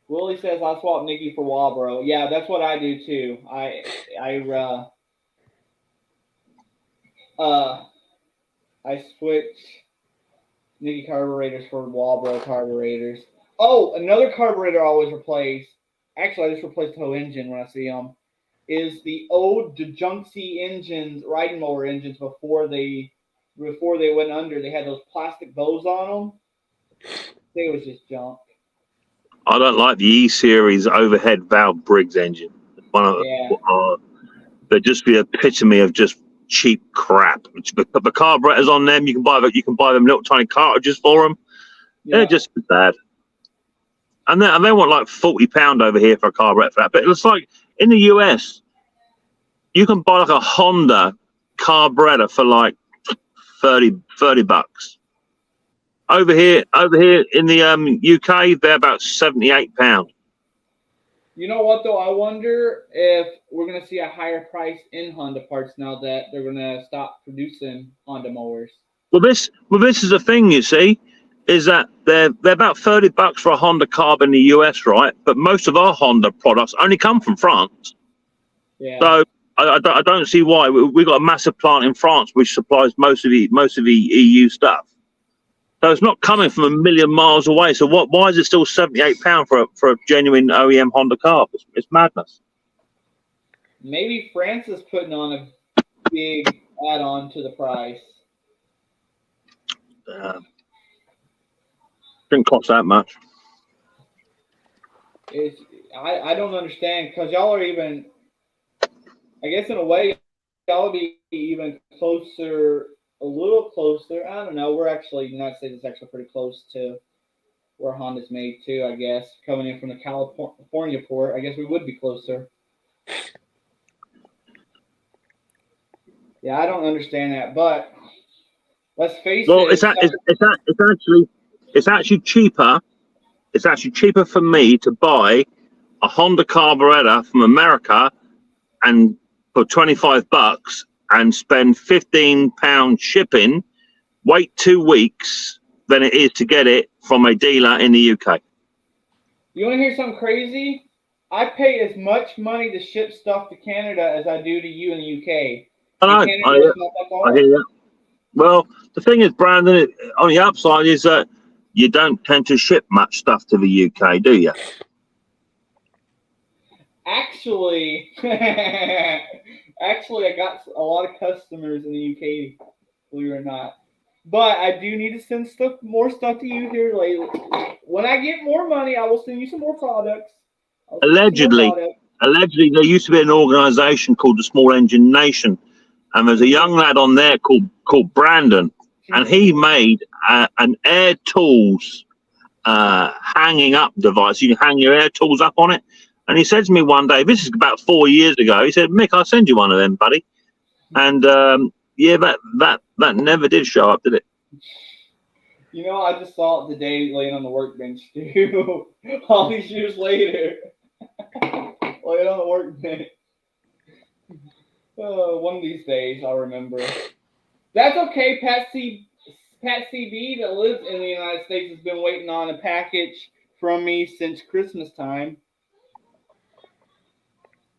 Willie says I swap Nikki for Walbro. Yeah, that's what I do too. Uh I switch Nikki carburetors for Walbro carburetors. Oh, another carburetor I always replace. Actually, I just replaced the whole engine when I see them. Is the old Junksy engines, riding mower engines before they went under. They had those plastic bows on them. They was just junk. I don't like the E series overhead valve Briggs engine. One of Yeah, they're just the epitome of just cheap crap. The carburetors on them, you can buy them little tiny cartridges for them. They're yeah. just bad. And they want like £40 over here for a carburetor for that. But it's like in the US, you can buy like a Honda carburetor for like 30 bucks. Over here in the UK, they're about £78. You know what though? I wonder if we're gonna see a higher price in Honda parts now that they're gonna stop producing Honda mowers. Well, this is the thing, you see, is that they're about $30 for a Honda carb in the US, right? But most of our Honda products only come from France. Yeah. So I don't see why. We've got a massive plant in France which supplies most of the EU stuff. So it's not coming from a million miles away. So why is it still £78 for a genuine OEM Honda carb? It's madness. Maybe France is putting on a big add-on to the price. Didn't cost that much. It's I don't understand because y'all are even. I guess in a way, y'all would be even closer, a little closer. I don't know. We're actually the United States is actually pretty close to where Honda's made too. I guess coming in from the California port, I guess we would be closer. Yeah, I don't understand that, but let's face Well, it. it's actually cheaper. It's actually cheaper for me to buy a Honda carburetor from America and for $25 and spend £15 shipping, wait 2 weeks than it is to get it from a dealer in the UK. You want to hear something crazy? I pay as much money to ship stuff to Canada as I do to you in the UK. I know. Canada not that far. I hear that. Well, the thing is, Brandon, on the upside is that you don't tend to ship much stuff to the UK, do you? Actually, I got a lot of customers in the UK, believe it or not. But I do need to send more stuff to you here lately. When I get more money, I will send you some more products. Allegedly, there used to be an organisation called the Small Engine Nation, and there's a young lad on there called Brandon, and he made an air tools hanging up device. You can hang your air tools up on it. And he said to me one day, this is about 4 years ago, he said, Mick, I'll send you one of them, buddy. And yeah, that never did show up, did it? You know, I just saw it today laying on the workbench too. All these years later. Laying on the workbench. One of these days I'll remember. That's okay, Pat CB that lives in the United States has been waiting on a package from me since Christmas time.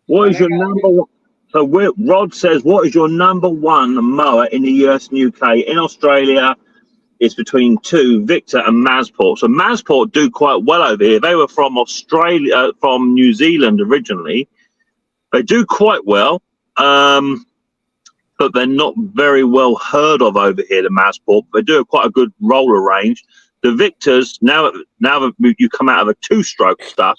What is your number one? So Rod says, what is your number one mower in the US and UK? In Australia, it's between two, Victor and Masport. So Masport do quite well over here. They were from Australia, from New Zealand originally. They do quite well, but they're not very well heard of over here, the Masport. They do quite a good roller range. The Victors, now that you come out of a two-stroke stuff,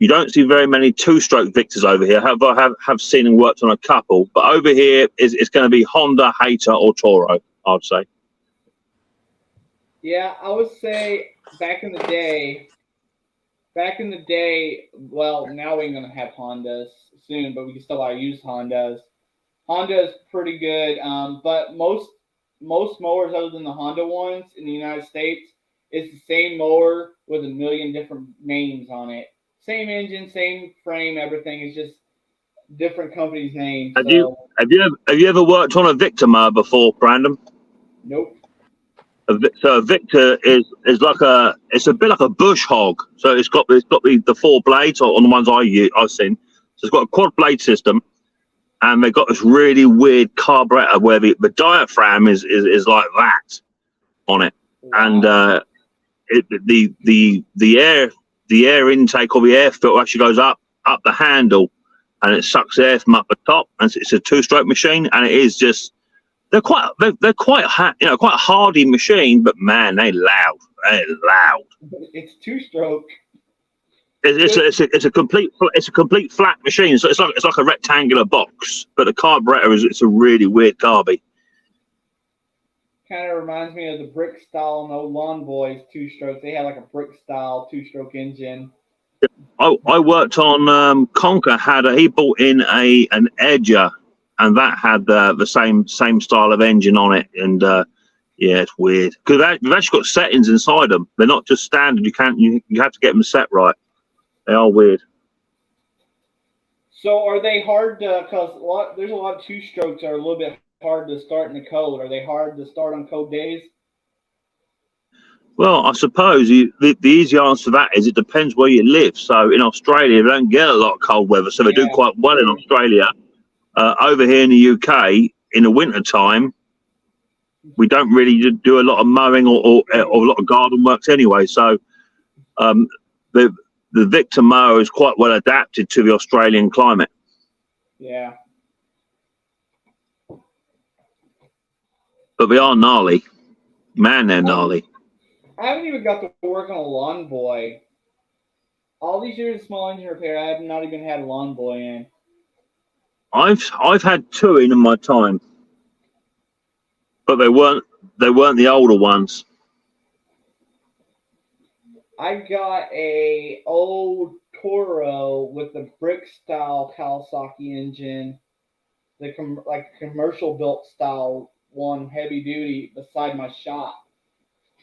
you don't see very many two-stroke Victors over here. I have seen and worked on a couple, but over here it's going to be Honda, Hater, or Toro, I'd say. Yeah, I would say back in the day, well, now we're going to have Hondas soon, but we can still use Hondas. Honda is pretty good, but most mowers other than the Honda ones in the United States, it's the same mower with a million different names on it. Same engine, same frame, everything. It's just different company's name. Have you So have you ever worked on a Victor mower before, Brandon? nope. So a Victor is like it's a bit like a bush hog. So it's got the four blades on the ones I've seen. So it's got a quad blade system, and they've got this really weird carburetor where the diaphragm is like that on it, and Wow. the air intake or the air filter actually goes up the handle, and it sucks air from up the top. And it's a two-stroke machine, and it is just they're quite quite a hardy machine, but man, they're loud. They're loud. It's two-stroke. It's a complete flat machine. So it's like a rectangular box, but the carburetor it's a really weird carby. Kind of reminds me of the brick style in the old Lawn Boys two-stroke. They had like a brick style two-stroke engine. I worked on Conker he bought in an Edger, and that had the same style of engine on it, and yeah, it's weird because they've actually got settings inside them. They're not just standard. You have to get them set right. They are weird. So are they hard to? Because there's a lot of two-strokes that are a little bit hard to start in the cold. Are they hard to start on cold days? Well, I suppose the easy answer to that is it depends where you live. So in Australia, they don't get a lot of cold weather, so they do quite well in Australia. Over here in the UK, in the winter time, we don't really do a lot of mowing or a lot of garden works anyway. So the Victor mower is quite well adapted to the Australian climate. Yeah. But they are gnarly. Man, they're gnarly. I haven't even got to work on a lawn boy. All these years of small engine repair, I have not even had a lawn boy in. I've had two in my time, but they weren't the older ones. I got a old Toro with the brick style Kawasaki engine, the commercial built style one, heavy duty, beside my shop.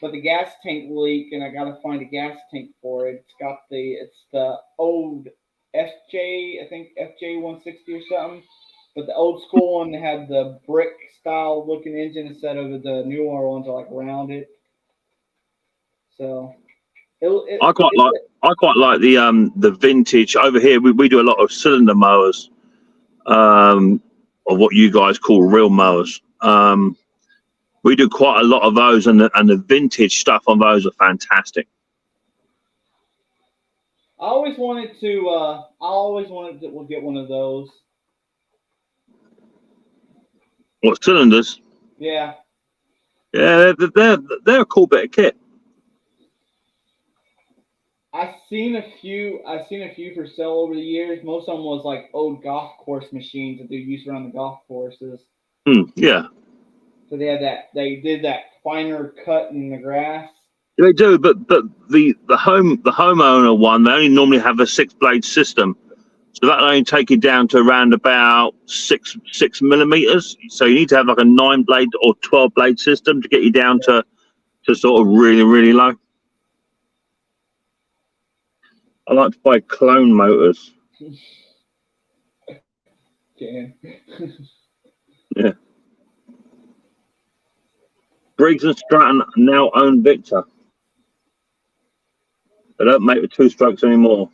But the gas tank leak, and I gotta find a gas tank for it. It's the old FJ, I think FJ 160 or something. But the old school one had the brick style looking engine instead of the newer ones are like rounded. So I quite like the vintage over here. We do a lot of cylinder mowers, or what you guys call real mowers. We do quite a lot of those, and the vintage stuff on those are fantastic. I always wanted to get one of those. What, cylinders? Yeah. Yeah, they're a cool bit of kit. I've seen a few for sale over the years. Most of them was like old golf course machines that they used around the golf courses. Yeah. So they did that finer cut in the grass. They do, but the homeowner one, they only normally have a 6-blade system, so that only take you down to around about 6 millimeters. So you need to have like a 9-blade or 12-blade system to get you down to sort of really low. I like to buy clone motors. Yeah. Yeah. Briggs and Stratton now own Victor. They don't make the 2-strokes anymore.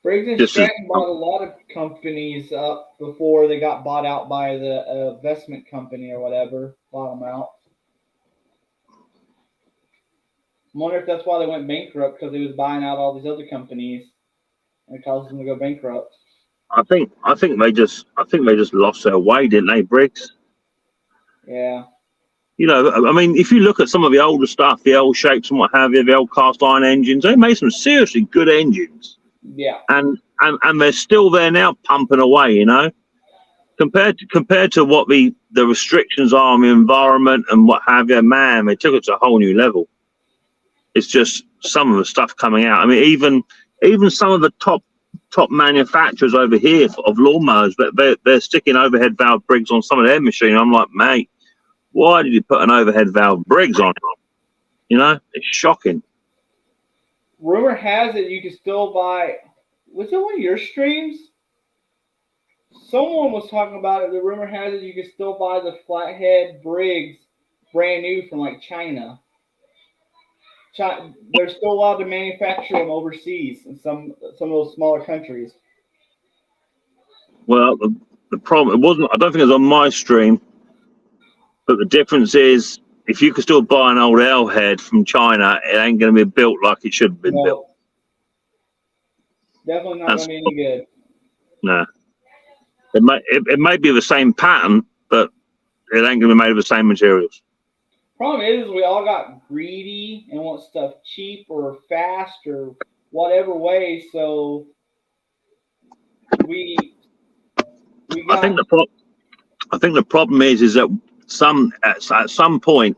Briggs and Stratton bought a lot of companies up before they got bought out by the investment company or whatever. Bought them out. I wonder if that's why they went bankrupt, because they was buying out all these other companies, and it caused them to go bankrupt. I think they just lost their way, didn't they, Briggs? Yeah. You know, I mean, if you look at some of the older stuff, the L shapes and what have you, the old cast iron engines, they made some seriously good engines. Yeah. And they're still there now, pumping away. You know, compared to what the restrictions are on the environment and what have you, man, they took it to a whole new level. It's just some of the stuff coming out. I mean, even some of the top manufacturers over here of lawnmowers, they're sticking overhead valve Briggs on some of their machine. I'm like, mate, why did you put an overhead valve Briggs on it? You know, it's shocking. Rumor has it you can still buy Was it one of your streams? Someone was talking about it. The rumor has it you can still buy the flathead Briggs brand new from like China. They're still allowed to manufacture them overseas in some of those smaller countries. Well, the problem, it wasn't, I don't think it was on my stream, but the difference is if you can still buy an old L head from China, it ain't going to be built like it should have been built. Definitely not going to be any good. No. It may be the same pattern, but it ain't going to be made of the same materials. Problem is we all got greedy and want stuff cheap or fast or whatever way. So we got. I think the problem is that at some point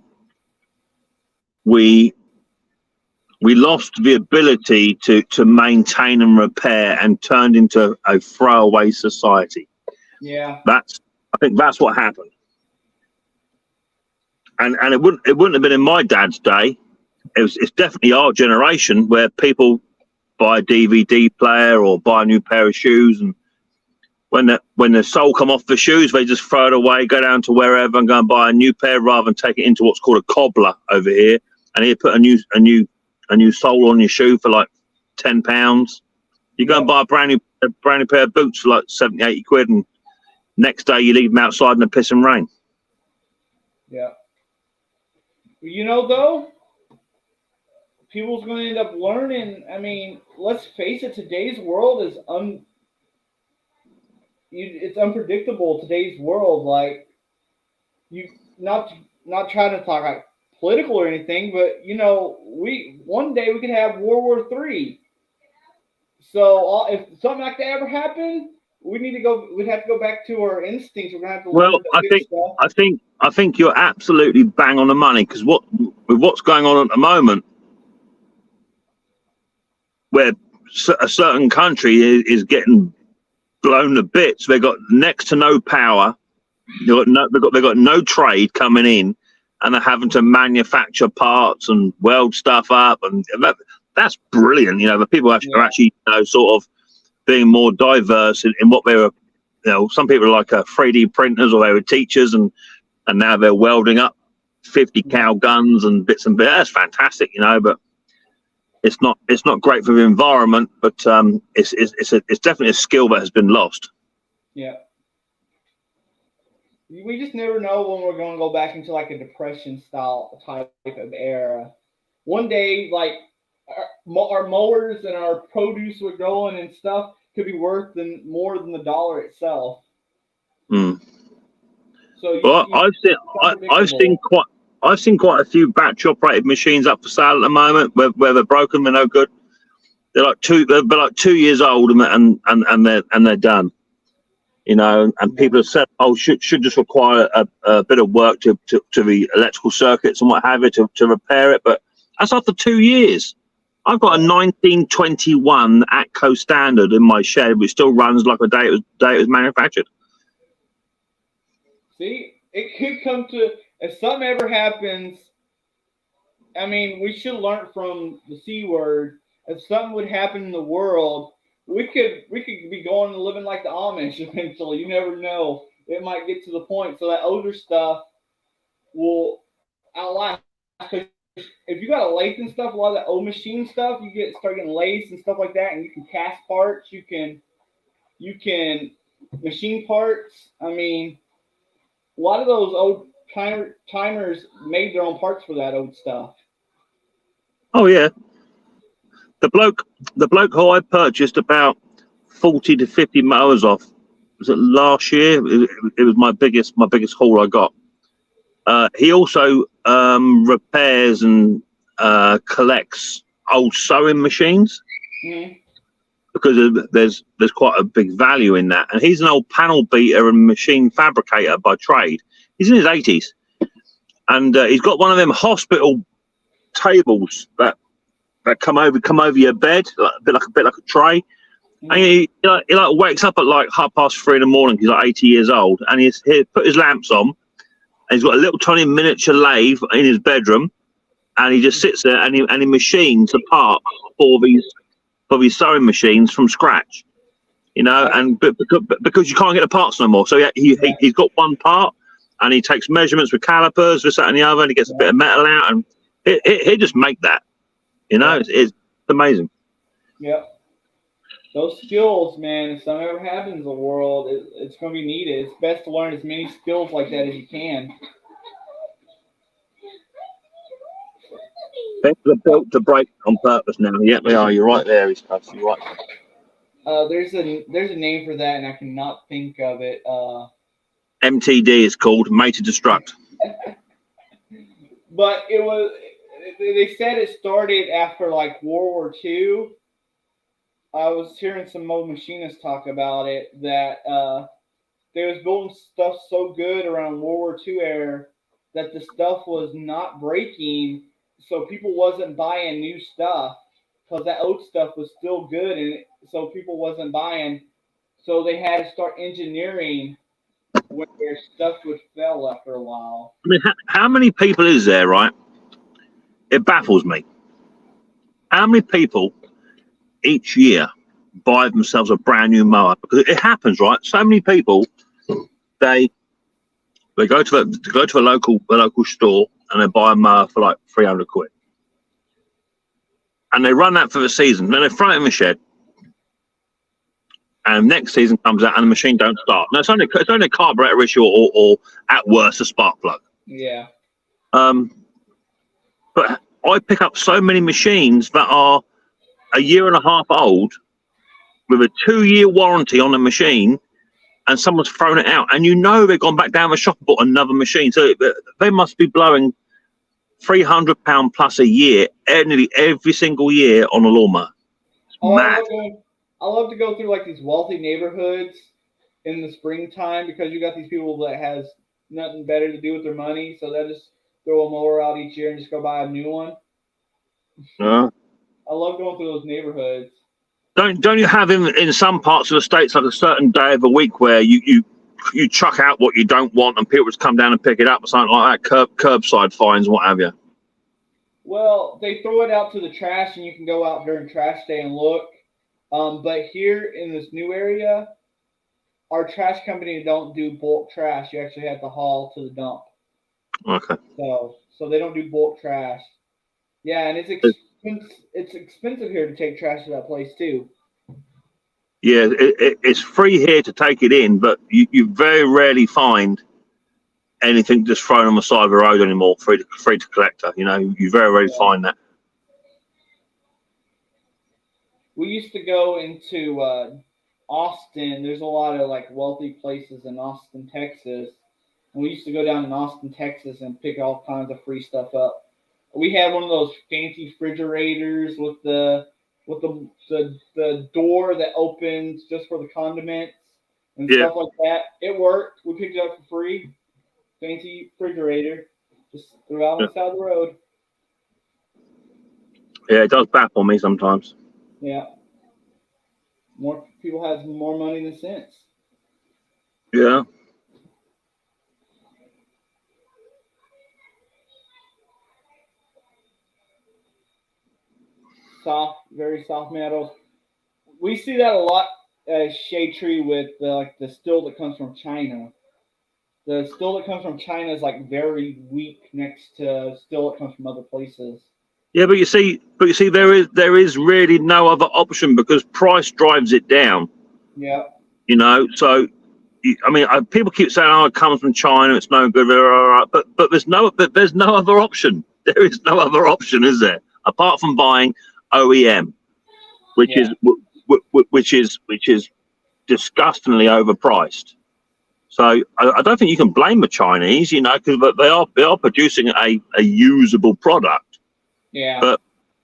we lost the ability to maintain and repair and turned into a throwaway society. Yeah. I think that's what happened. And it wouldn't have been in my dad's day. It's definitely our generation where people buy a DVD player or buy a new pair of shoes, and when the sole come off the shoes, they just throw it away, go down to wherever and go and buy a new pair rather than take it into what's called a cobbler over here, and here put a new sole on your shoe for like £10. You go and buy a brand new pair of boots for like 70, 80 quid, and next day you leave them outside in the piss and rain. Yeah. You know, though, people's going to end up learning. I mean, let's face it, today's world is it's unpredictable. Today's world, like, you not trying to talk like political or anything, but you know, one day we could have World War III. So if something like that ever happened, we'd have to go back to our instincts. We're gonna have to. Well, I think you're absolutely bang on the money, because with what's going on at the moment, where a certain country is getting blown to bits, they've got next to no power, they've got no trade coming in, and they're having to manufacture parts and weld stuff up, and that's brilliant. You know, the people are actually sort of being more diverse in what they were. You know, some people are like 3D printers, or they were teachers, and now they're welding up 50 cal guns and bits and bits. That's fantastic, you know, but it's not great for the environment, but it's definitely a skill that has been lost. Yeah. We just never know when we're going to go back into like a depression style type of era. One day, like our mowers and our produce we're growing and stuff could be worth more than the dollar itself. So I've seen quite a few battery operated machines up for sale at the moment where they're broken, they're no good. They're like 2 years old and they're done. You know, and people have said, oh, should just require a bit of work to the electrical circuits and what have you to repair it, but that's after 2 years. I've got a 1921 ATCO standard in my shed, which still runs like the day it was manufactured. See, it could come to, if something ever happens, I mean, we should learn from the C word. If something would happen in the world, we could be going and living like the Amish eventually. You never know. It might get to the point. So that older stuff will outlast. If you got a lathe and stuff, a lot of that old machine stuff, you start getting lathes and stuff like that, and you can cast parts. You can machine parts. I mean, a lot of those old timers made their own parts for that old stuff. Oh yeah. The bloke who I purchased about 40 to 50 mowers off, was it last year? It was my biggest haul I got. He also repairs and collects old sewing machines, because there's quite a big value in that. And he's an old panel beater and machine fabricator by trade. He's in his 80s, and he's got one of them hospital tables that come over your bed, a bit like a tray. And he like wakes up at like 3:30 in the morning. He's like 80 years old, and he's put his lamps on, and he's got a little tiny miniature lathe in his bedroom, and he just sits there and he machines apart for these of his sewing machines from scratch. You know, and because you can't get the parts no more, so he's got one part, and he takes measurements with calipers, this, that, and the other, and he gets a bit of metal out, and he just make that. You know, it's amazing. Yep. Those skills, man, if something ever happens in the world, it's going to be needed. It's best to learn as many skills like that as you can. They're built to break on purpose now. Yeah, they are. You're right there, you're right. There's a name for that, and I cannot think of it. MTD is called, made to destruct. But it was. They said it started after like World War II. I was hearing some old machinists talk about it that they was building stuff so good around World War II era that the stuff was not breaking, so people wasn't buying new stuff because that old stuff was still good, and so people wasn't buying. So they had to start engineering where their stuff would fail after a while. I mean, how many people is there, right? It baffles me. How many people each year buy themselves a brand new mower? Because it happens, right? So many people, they go to a local store and they buy a mower for like 300 quid, and they run that for the season. Then they throw it in the shed, and next season comes out and the machine don't start. No, it's only a carburetor issue or at worst a spark plug. Yeah. But I pick up so many machines that are a year and a half old with a 2-year warranty on the machine, and someone's thrown it out, and you know they've gone back down the shop and bought another machine. So they must be blowing £300 plus a year, nearly every single year on a lawnmower. Mad. I love to go through like these wealthy neighborhoods in the springtime because you got these people that has nothing better to do with their money, so they just throw a mower out each year and just go buy a new one. I love going through those neighborhoods. Don't you have in some parts of the states like a certain day of the week where you chuck out what you don't want and people just come down and pick it up or something like that, curbside fines, what have you? Well, they throw it out to the trash and you can go out during trash day and look. But here in this new area, our trash company don't do bulk trash. You actually have to haul to the dump. Okay. So they don't do bulk trash. Yeah, and it's expensive here to take trash to that place too. Yeah, it's free here to take it in, but you very rarely find anything just thrown on the side of the road anymore, free to collect. You know, you very rarely find that. We used to go into Austin. There's a lot of like wealthy places in Austin, Texas. And we used to go down in Austin, Texas and pick all kinds of free stuff up. We had one of those fancy refrigerators with the door that opens just for the condiments and stuff like that. It worked. We picked it up for free. Fancy refrigerator. Just threw out on the side of the road. Yeah, it does baffle me sometimes. Yeah. More people have more money than sense. Yeah. Very soft metals. We see that a lot as shade tree with the steel that comes from China. The steel that comes from China is like very weak next to steel that comes from other places. Yeah, but you see, there is really no other option because price drives it down. Yeah. You know, so I mean, people keep saying, "Oh, it comes from China, it's no good," but there's no other option. There is no other option, is there? Apart from buying OEM, which is disgustingly overpriced. So I don't think you can blame the Chinese, you know, because they are producing a usable product. Yeah. But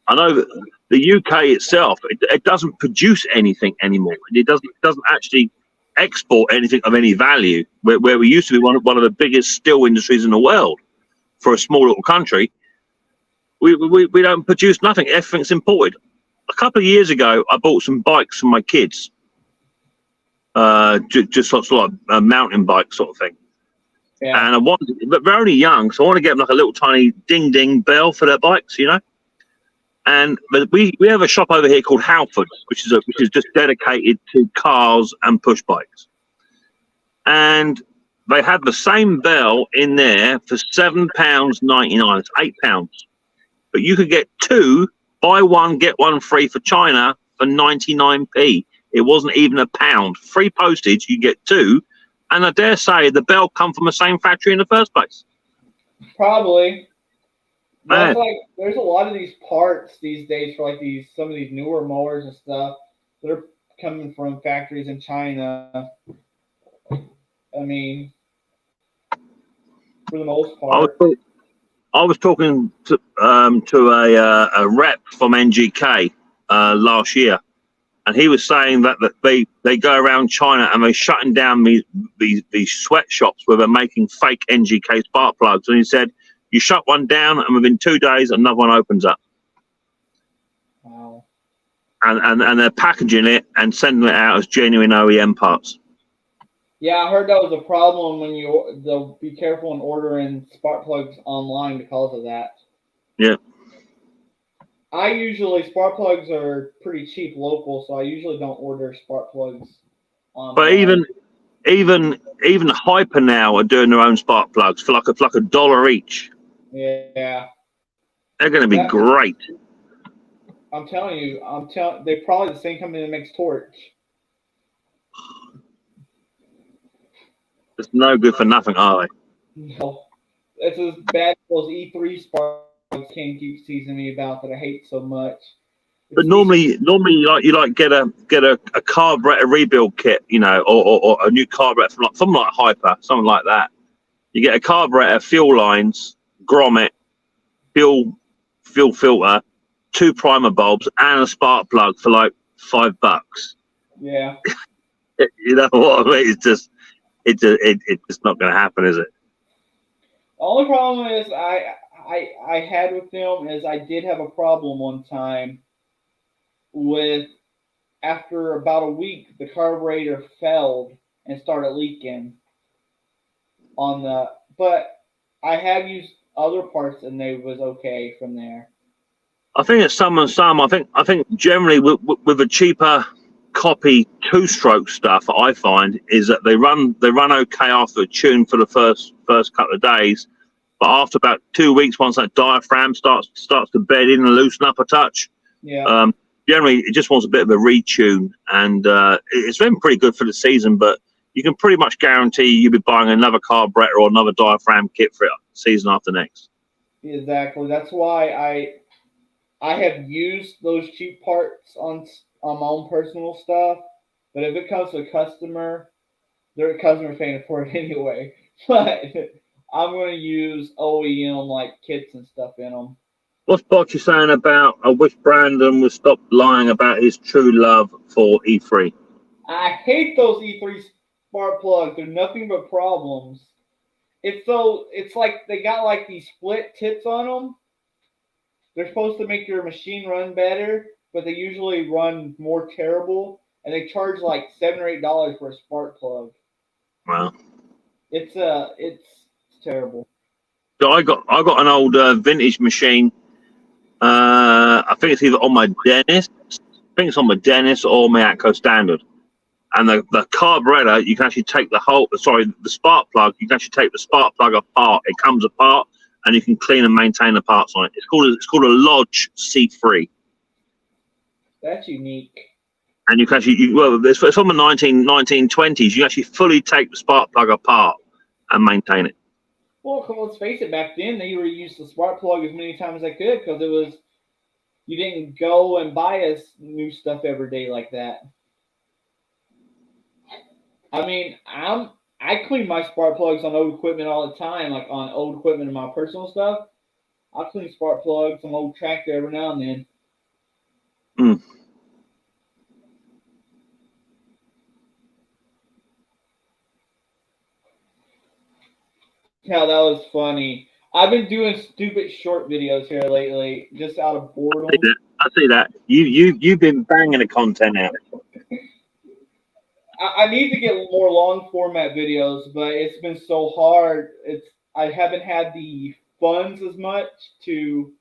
I know that the UK itself, it doesn't produce anything anymore. It doesn't actually export anything of any value. Where we used to be one of the biggest steel industries in the world for a small little country. We don't produce nothing. Everything's imported. A couple of years ago, I bought some bikes for my kids. Just sort of a mountain bike sort of thing. Yeah. And but they're only young, so I want to get them like a little tiny ding ding bell for their bikes, you know. But we have a shop over here called Halford, which is just dedicated to cars and push bikes. And they had the same bell in there for £7.99. It's £8, but you could get two, buy one get one free for China for 99p. It wasn't even a pound. Free postage. You get two, and I dare say the bell come from the same factory in the first place. Probably. Man. That's like there's a lot of these parts these days for like some of these newer mowers and stuff that are coming from factories in China. I mean, for the most part. I was talking to a rep from NGK last year, and he was saying that they go around China and they're shutting down these sweatshops where they're making fake NGK spark plugs. And he said, you shut one down and within 2 days, another one opens up. Wow. And they're packaging it and sending it out as genuine OEM parts. Yeah, I heard that was a problem when they'll be careful in ordering spark plugs online because of that. Yeah. Spark plugs are pretty cheap local, so I usually don't order spark plugs online. But even Hyper now are doing their own spark plugs for like $1 each. Yeah. They're going to be great. I'm telling you, they're probably the same company that makes Torch. It's no good for nothing, are they? No. It's as bad as those E3 spark plugs Ken keeps teasing me about that I hate so much. But normally you get a carburetor rebuild kit, or a new carburetor from something like Hyper, something like that. You get a carburetor, fuel lines, grommet, fuel filter, 2 primer bulbs, and a spark plug for like $5. Yeah. You know what I mean? It's just not going to happen, is it? The only problem is I had with them is I did have a problem one time with after about a week the carburetor failed and started leaking but I have used other parts and they was okay from there. I think it's some and some. I think generally with a cheaper copy 2-stroke stuff, I find is that they run okay after a tune for the first couple of days, but after about 2 weeks, once that diaphragm starts to bed in and loosen up a touch, generally it just wants a bit of a retune, and it's been pretty good for the season. But you can pretty much guarantee you'll be buying another carburetor or another diaphragm kit for it season after next. Exactly. That's why I have used those cheap parts on my own personal stuff, but if it comes to a customer, their customer's paying for it anyway. But I'm going to use OEM like kits and stuff in them. What's Bochy saying about I wish Brandon would stop lying about his true love for E3? I hate those E3 spark plugs. They're nothing but problems. It's like they got like these split tips on them. They're supposed to make your machine run better, but they usually run more terrible, and they charge like $7 or $8 for a spark plug. Wow. It's terrible. So I got an old vintage machine. I think it's either on my Dennis. I think it's on my Dennis or my Atco Standard. And the carburetor, you can actually take the spark plug. You can actually take the spark plug apart. It comes apart, and you can clean and maintain the parts on it. It's called a Lodge C3. That's unique. And you can actually it's from the 1920s. You can actually fully take the spark plug apart and maintain it. Well, let's face it. Back then, they used the spark plug as many times as they could because you didn't go and buy us new stuff every day like that. I mean, I clean my spark plugs on old equipment all the time, like on old equipment and my personal stuff. I clean spark plugs on old tractor every now and then. Mm. Yeah, that was funny. I've been doing stupid short videos here lately, just out of boredom. I see that. You've been banging the content out. I need to get more long format videos, but it's been so hard. I haven't had the funds as much to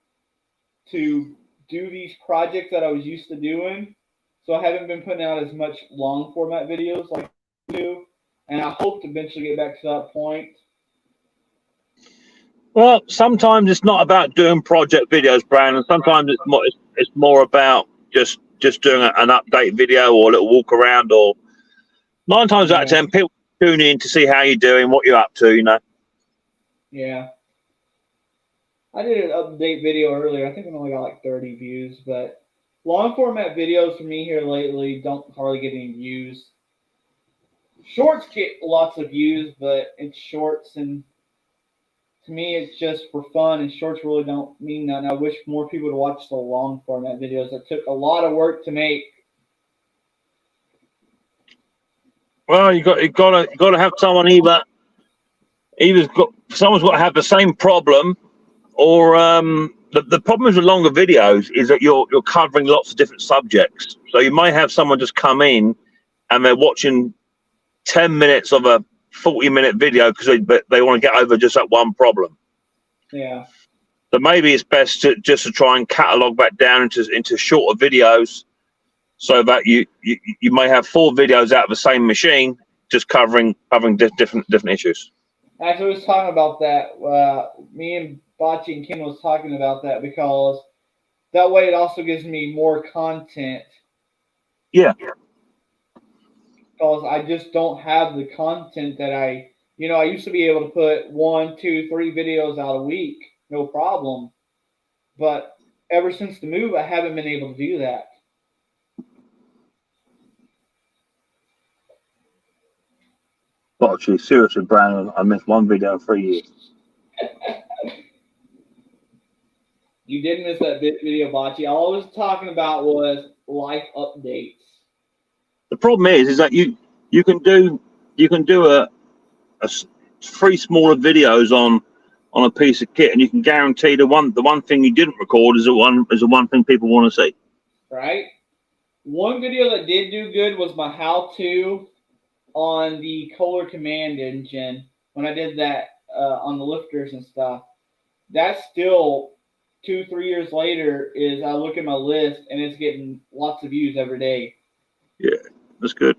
do these projects that I was used to doing. So I haven't been putting out as much long format videos like I do, and I hope to eventually get back to that point. Well, sometimes it's not about doing project videos, Brandon. Sometimes it's more about just doing an update video or a little walk around. Or 9 times out of Yeah. 10, people tune in to see how you're doing, what you're up to. You know. Yeah. I did an update video earlier. I think I only got like 30 views, but long format videos for me here lately don't hardly get any views. Shorts get lots of views, but it's shorts, and to me it's just for fun, and shorts really don't mean nothing. I wish more people would watch the long format videos that took a lot of work to make. Well, you got to have someone someone's got to have the same problem, or the problem with longer videos is that you're covering lots of different subjects. So you may have someone just come in and they're watching 10 minutes of a 40-minute video because they want to get over just that one problem. Yeah. So maybe it's best to try and catalog back down into shorter videos, so that you may have 4 videos out of the same machine, just covering different issues. Actually, I was talking about that. Me and Bocce and Ken was talking about that because that way it also gives me more content. Yeah. Because I just don't have the content that I used to be able to put 1, 2, 3 videos out a week, no problem. But ever since the move, I haven't been able to do that. Actually, seriously, Brandon, I missed one video in 3 years. You did miss that video, Bocce. All I was talking about was life updates. The problem is that you can do a 3 smaller videos on a piece of kit, and you can guarantee the one thing you didn't record is the one thing people want to see. Right? One video that did do good was my how-to on the Kohler Command engine when I did that on the lifters and stuff. That's still 2-3 years later. Is I look at my list and it's getting lots of views every day. Yeah, that's good.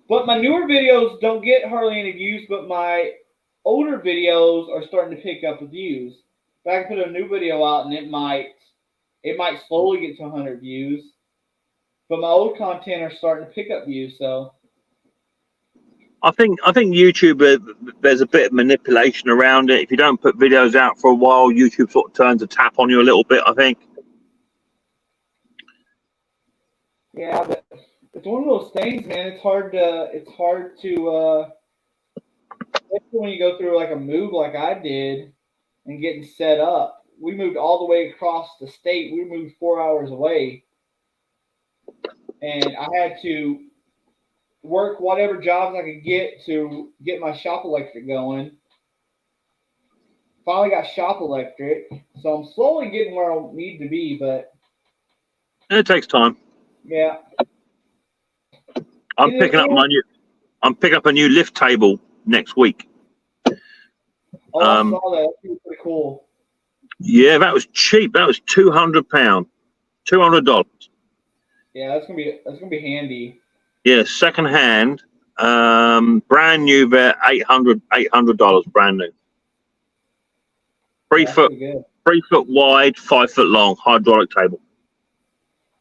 But my newer videos don't get hardly any views, but my older videos are starting to pick up views. If I can put a new video out and it might slowly get to 100 views, but my old content are starting to pick up views. So I think YouTube, there's a bit of manipulation around it. If you don't put videos out for a while, YouTube sort of turns a tap on you a little bit, I think. yeah, but it's one of those things, man. It's hard to especially when you go through like a move like I did and getting set up. We moved all the way across the state. We moved 4 hours away, and I had to work whatever jobs I could get to get my shop electric going. Finally got shop electric, so I'm slowly getting where I need to be, but It takes time. yeah. I'm picking up a new lift table next week. Oh, I saw that. That's pretty cool. Yeah, that was cheap. That was £200. $200. Yeah, that's gonna be handy. Yeah, second hand, brand new. There, $800 brand new. 3 foot, 3 foot wide, 5 foot long hydraulic table.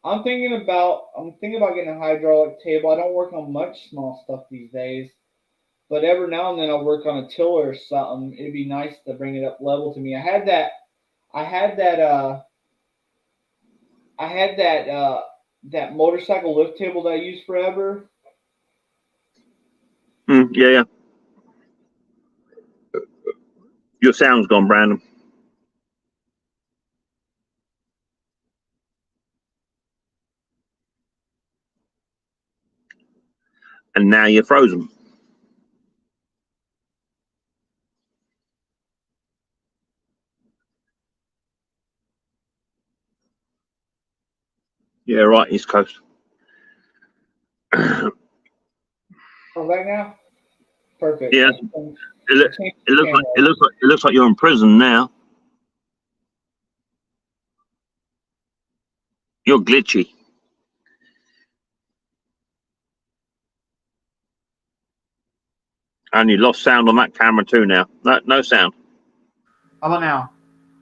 I'm thinking about getting a hydraulic table. I don't work on much small stuff these days, but every now and then I'll work on a tiller or something. It'd be nice to bring it up level to me. I had that motorcycle lift table that I used forever. Yeah. Your sound's gone, Brandon. And now you're frozen. Yeah, right, East Coast. Oh, right now? Perfect. Yeah. It looks like you're in prison now. You're glitchy. And you lost sound on that camera too now. No sound. How about now?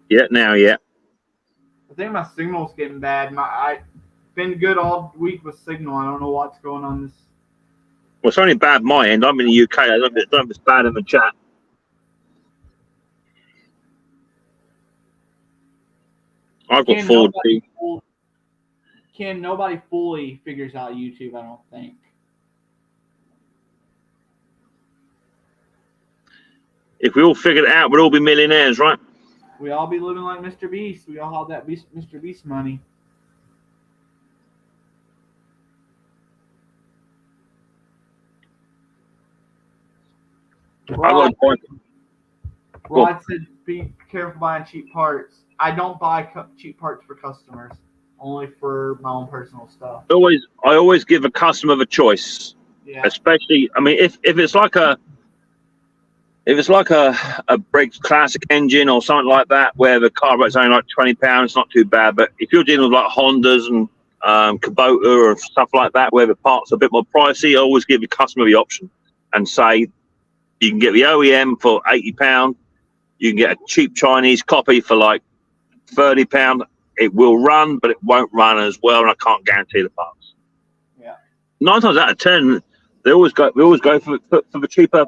Yeah, now, yeah. I think my signal's getting bad. I've been good all week with signal. I don't know what's going on this. Well, it's only bad my end. I'm in the UK. I don't know if it's bad in the chat. I've got 4G. Nobody fully figures out YouTube, I don't think. If we all figured it out, we'd all be millionaires, right? We all be living like Mr. Beast. We all have that Mr. Beast money. Rod said, "Be careful buying cheap parts." I don't buy cheap parts for customers, only for my own personal stuff. I always give a customer the choice. Yeah. Especially, I mean, if it's like a Briggs classic engine or something like that, where the carburetor's only like £20, it's not too bad. But if you're dealing with like Hondas and Kubota or stuff like that, where the parts are a bit more pricey, I always give the customer the option and say you can get the OEM for £80. You can get a cheap Chinese copy for like £30. It will run, but it won't run as well, and I can't guarantee the parts. Yeah. 9 times out of 10, we always go for the cheaper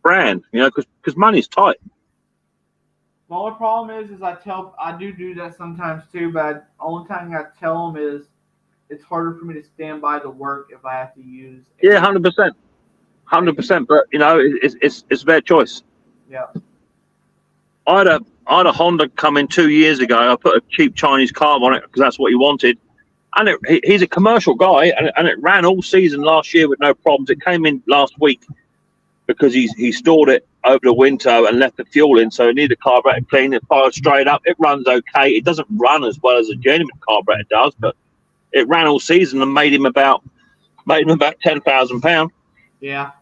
brand, you know, because money's tight. The only problem is I do that sometimes too, but the only time I tell them is it's harder for me to stand by the work if I have to use. Yeah, 100%. But you know, it's their choice. Yeah. I had a Honda come in 2 years ago. I put a cheap Chinese carb on it because that's what he wanted, and he's a commercial guy, and it ran all season last year with no problems. It came in last week because he stored it over the winter and left the fuel in, so it needed the carburetor clean. It fired straight up. It runs okay. It doesn't run as well as a genuine carburetor does, but it ran all season and made him about £10,000. Yeah.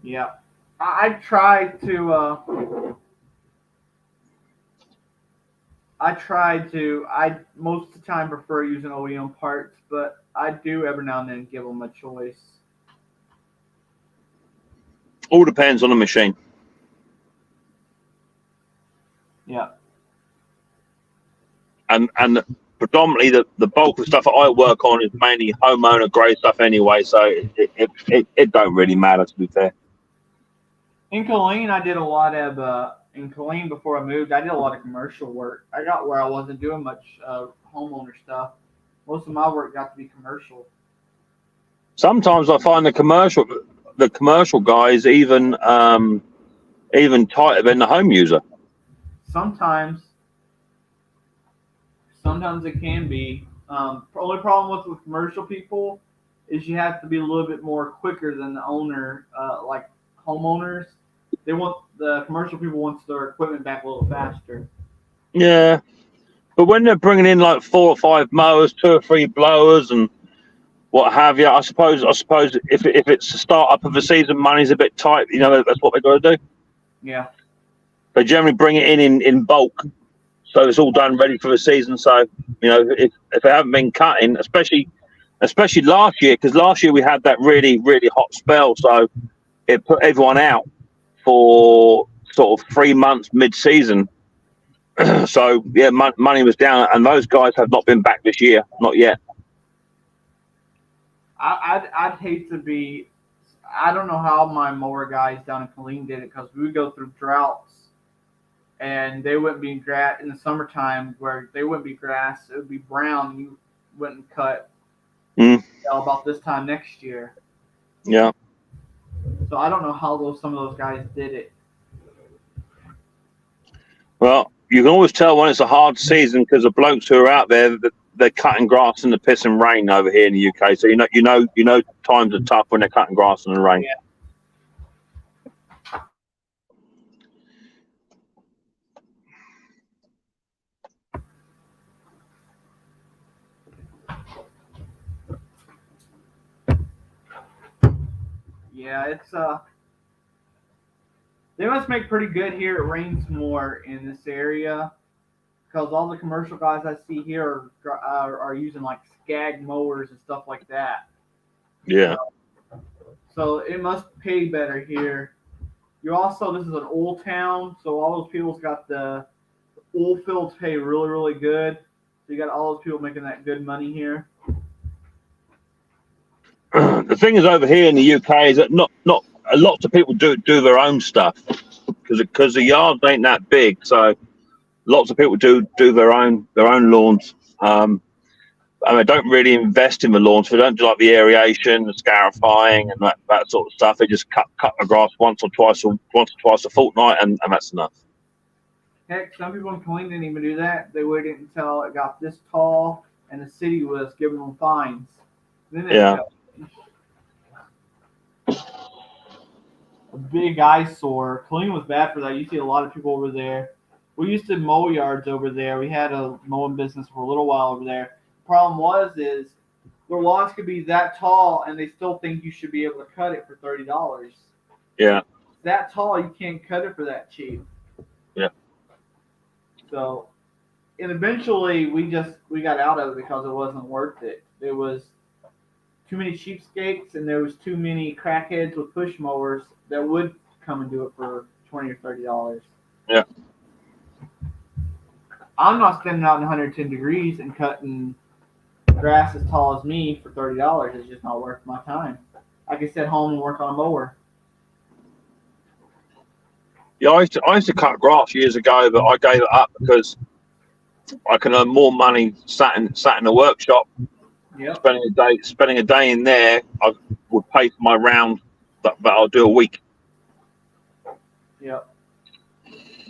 Yeah. I try to. I most of the time prefer using OEM parts, but I do every now and then give them a choice. All depends on the machine. Yeah. And predominantly the bulk of stuff that I work on is mainly homeowner grade stuff anyway, so it don't really matter, to be fair. In Killeen, I did a lot of in Killeen before I moved. I did a lot of commercial work. I got where I wasn't doing much homeowner stuff. Most of my work got to be commercial. Sometimes I find the commercial guys even tighter than the home user. Sometimes it can be. Only problem with commercial people is you have to be a little bit more quicker than the owner, like homeowners. The commercial people wants their equipment back a little faster. Yeah, but when they're bringing in like 4 or 5 mowers, 2 or 3 blowers, and what have you, I suppose if it's the start up of the season, money's a bit tight. You know, that's what they got to do. Yeah. They generally bring it in bulk, so it's all done ready for the season. So you know, if they haven't been cutting, especially last year, because last year we had that really hot spell, so it put everyone out for sort of 3 months mid-season. So yeah, money was down, and those guys have not been back this year, not yet. I'd hate to be. I don't know how my mower guys down in Killeen did it, because we would go through droughts, and they wouldn't be grass in the summertime where they wouldn't be grass. It would be brown. And you wouldn't cut about this time next year. Yeah. So I don't know how some of those guys did it. Well, you can always tell when it's a hard season because the blokes who are out there, they're cutting grass in the piss and rain over here in the UK. So you know times are tough when they're cutting grass in the rain. Yeah. Yeah, They must make pretty good here. It rains more in this area because all the commercial guys I see here are using like Skag mowers and stuff like that. Yeah. So it must pay better here. You also, this is an oil town, so all those people's got the oil fields pay really, really good. So you got all those people making that good money here. The thing is over here in the UK is that not lots of people do their own stuff because the yards ain't that big, so lots of people do their own lawns. And they don't really invest in the lawns. So they don't do like the aeration, the scarifying, and that sort of stuff. They just cut the grass once or twice a fortnight, and that's enough. Heck, some people in Killeen didn't even do that. They waited until it got this tall, and the city was giving them fines. Then they Yeah. A big eyesore. Killeen was bad for that. You see a lot of people over there. We used to mow yards over there. We had a mowing business for a little while over there. The problem is their lawns could be that tall, and they still think you should be able to cut it for $30. Yeah. That tall, you can't cut it for that cheap. Yeah. So, and eventually we got out of it because it wasn't worth it. There was too many cheapskates, and there was too many crackheads with push mowers that would come and do it for $20 or $30. Yeah. I'm not standing out in 110 degrees and cutting grass as tall as me for $30. It's just not worth my time. I can sit home and work on a mower. Yeah, I used to cut grass years ago, but I gave it up because I can earn more money sat in a workshop. Yep. Spending a day in there, I would pay for my round that I'll do a week. Yep.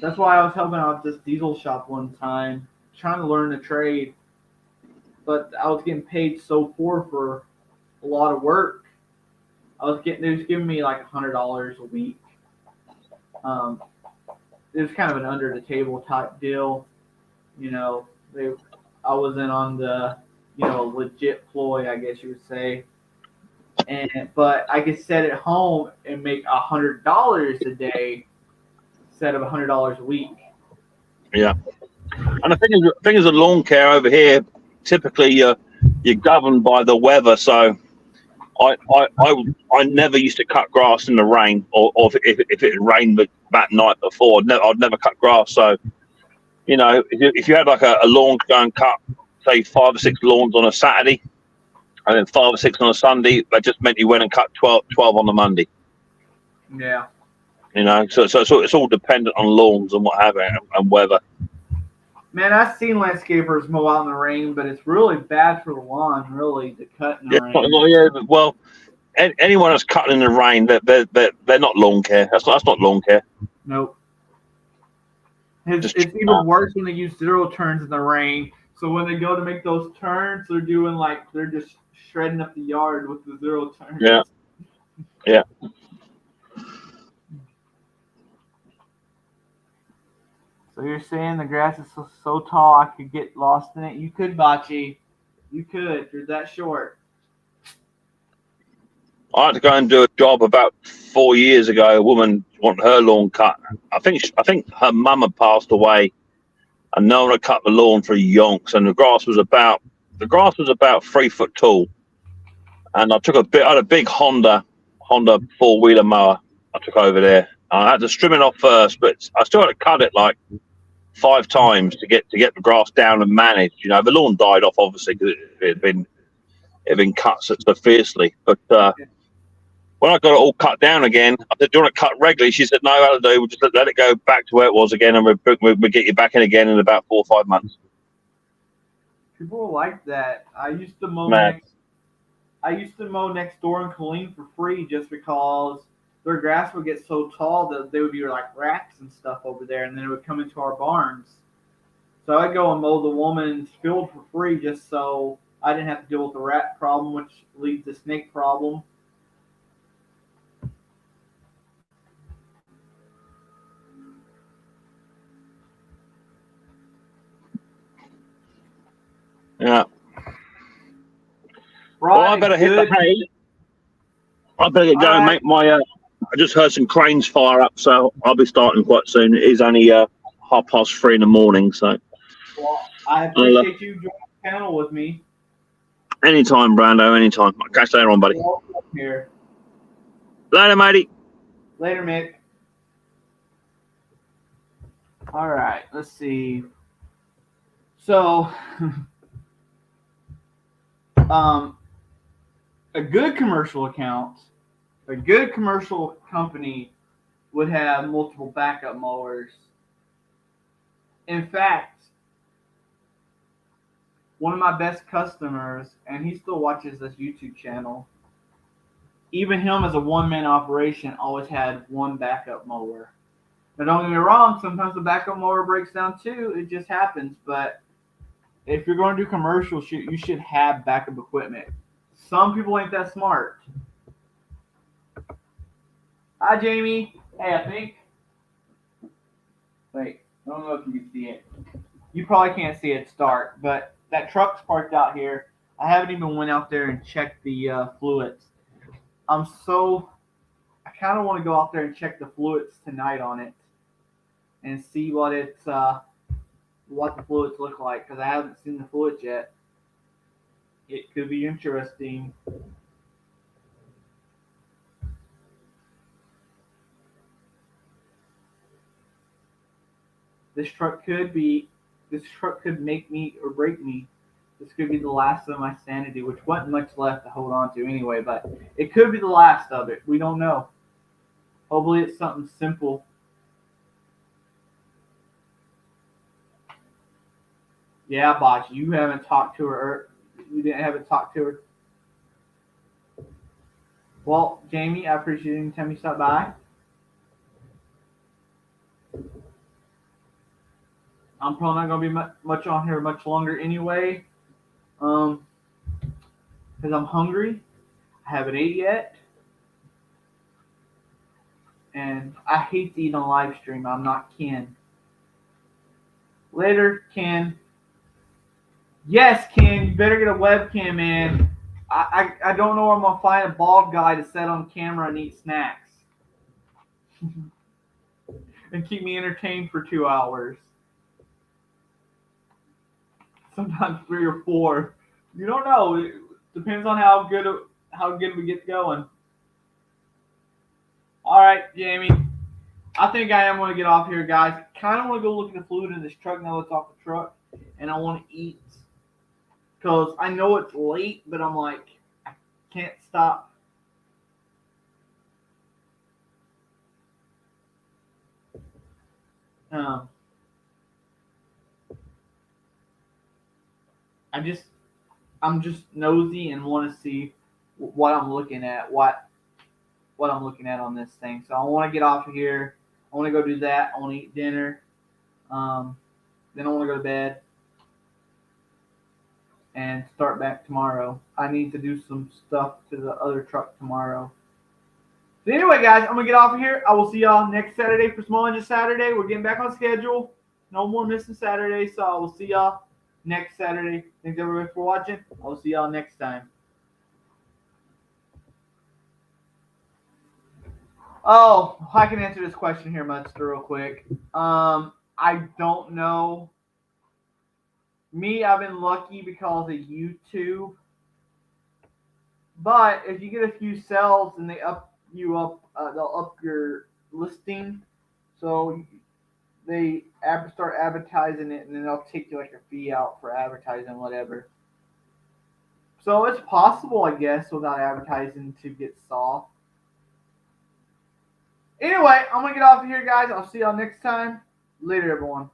That's why I was helping out this diesel shop one time, trying to learn the trade. But I was getting paid so poor for a lot of work. They was giving me like $100 a week. It was kind of an under the table type deal. You know, I wasn't on the, legit ploy, I guess you would say. But I could sit at home and make $100 a day instead of $100 a week. Yeah. And the thing is, a lawn care over here, typically you're governed by the weather. So I never used to cut grass in the rain, or if it rained that night before, I'd never cut grass. So, if you had like a lawn to go and cut, say 5 or 6 lawns on a Saturday, and then 5 or 6 on a Sunday, that just meant you went and cut 12 on the Monday. Yeah. So it's all dependent on lawns and what have you, and weather. Man, I've seen landscapers mow out in the rain, but it's really bad for the lawn, really, to cut in the rain. Yeah, well, anyone that's cutting in the rain, they're not lawn care. That's not lawn care. Nope. It's even worse when they use zero turns in the rain. So when they go to make those turns, they're just shredding up the yard with the zero turns. Yeah. Yeah. So you're saying the grass is so tall I could get lost in it? You could, Bachi. You could. You're that short. I had to go and do a job about 4 years ago. A woman wanted her lawn cut. I think her mum had passed away, and no one had cut the lawn for yonks. And the grass was about 3 foot tall. And I had a big Honda 4-wheeler mower. I took over there. I had to trim it off first, but I still had to cut it like 5 times to get the grass down and managed. The lawn died off obviously because it had been cut so fiercely. But when I got it all cut down again, I said, "Do you want to cut regularly?" She said, "No, that'll do. We'll just let it go back to where it was again, and we'll get you back in again in about 4 or 5 months." People like that. I used to mow next door in Killeen for free just because their grass would get so tall that they would be like rats and stuff over there, and then it would come into our barns. So I'd go and mow the woman's field for free just so I didn't have to deal with the rat problem, which leads to snake problem. Yeah. Right, well, I better hit the hay. I better go and make my I just heard some cranes fire up, so I'll be starting quite soon. It is only 3:30 in the morning, so. Well, I appreciate you joining the panel with me. Anytime, Brando, anytime. I'll catch you later on, buddy. Here. Later, matey. Later, Mick. All right, let's see. So, a good commercial account, a good commercial company would have multiple backup mowers. In fact, one of my best customers, and he still watches this YouTube channel, even him as a one-man operation always had one backup mower. Now, don't get me wrong, sometimes the backup mower breaks down too. It just happens. But if you're going to do commercials, you should have backup equipment. Some people ain't that smart. Hi, Jamie. Hey, I think. Wait, I don't know if you can see it. You probably can't see it start, but that truck's parked out here. I haven't even went out there and checked the fluids. I kind of want to go out there and check the fluids tonight on it and see what the fluids look like, because I haven't seen the fluids yet. It could be interesting. This truck could make me or break me. This could be the last of my sanity, which wasn't much left to hold on to anyway, but it could be the last of it. We don't know. Hopefully it's something simple. Yeah, Botch, you haven't talked to her. Or you haven't talked to her. Well, Jamie, I appreciate you anytime you stop by. I'm probably not going to be much on here much longer anyway. Because I'm hungry. I haven't ate yet. And I hate to eat on live stream. I'm not Ken. Later, Ken. Yes, Ken, you better get a webcam, man. I don't know where I'm going to find a bald guy to set on camera and eat snacks. And keep me entertained for 2 hours. Sometimes 3 or 4. You don't know. It depends on how good we get going. All right, Jamie. I think I am going to get off here, guys. Kind of want to go look at the fluid in this truck now it's off the truck. And I want to eat. Because I know it's late, but I'm like, I can't stop. I'm just nosy and want to see what I'm looking at, what I'm looking at on this thing. So I want to get off of here. I want to go do that. I want to eat dinner. Then I want to go to bed and start back tomorrow. I need to do some stuff to the other truck tomorrow. So anyway, guys, I'm going to get off of here. I will see y'all next Saturday for Small Engine Saturday. We're getting back on schedule. No more missing Saturdays, so I will see y'all next Saturday. Thanks, everybody, for watching. I will see y'all next time. Oh, I can answer this question here, Munster, real quick. I don't know. Me, I've been lucky because of YouTube. But if you get a few sales and they up you up, they'll up your listing. So they start advertising it, and then they'll take you like a fee out for advertising, whatever. So it's possible, I guess, without advertising to get saw. Anyway, I'm going to get off of here, guys. I'll see y'all next time. Later, everyone.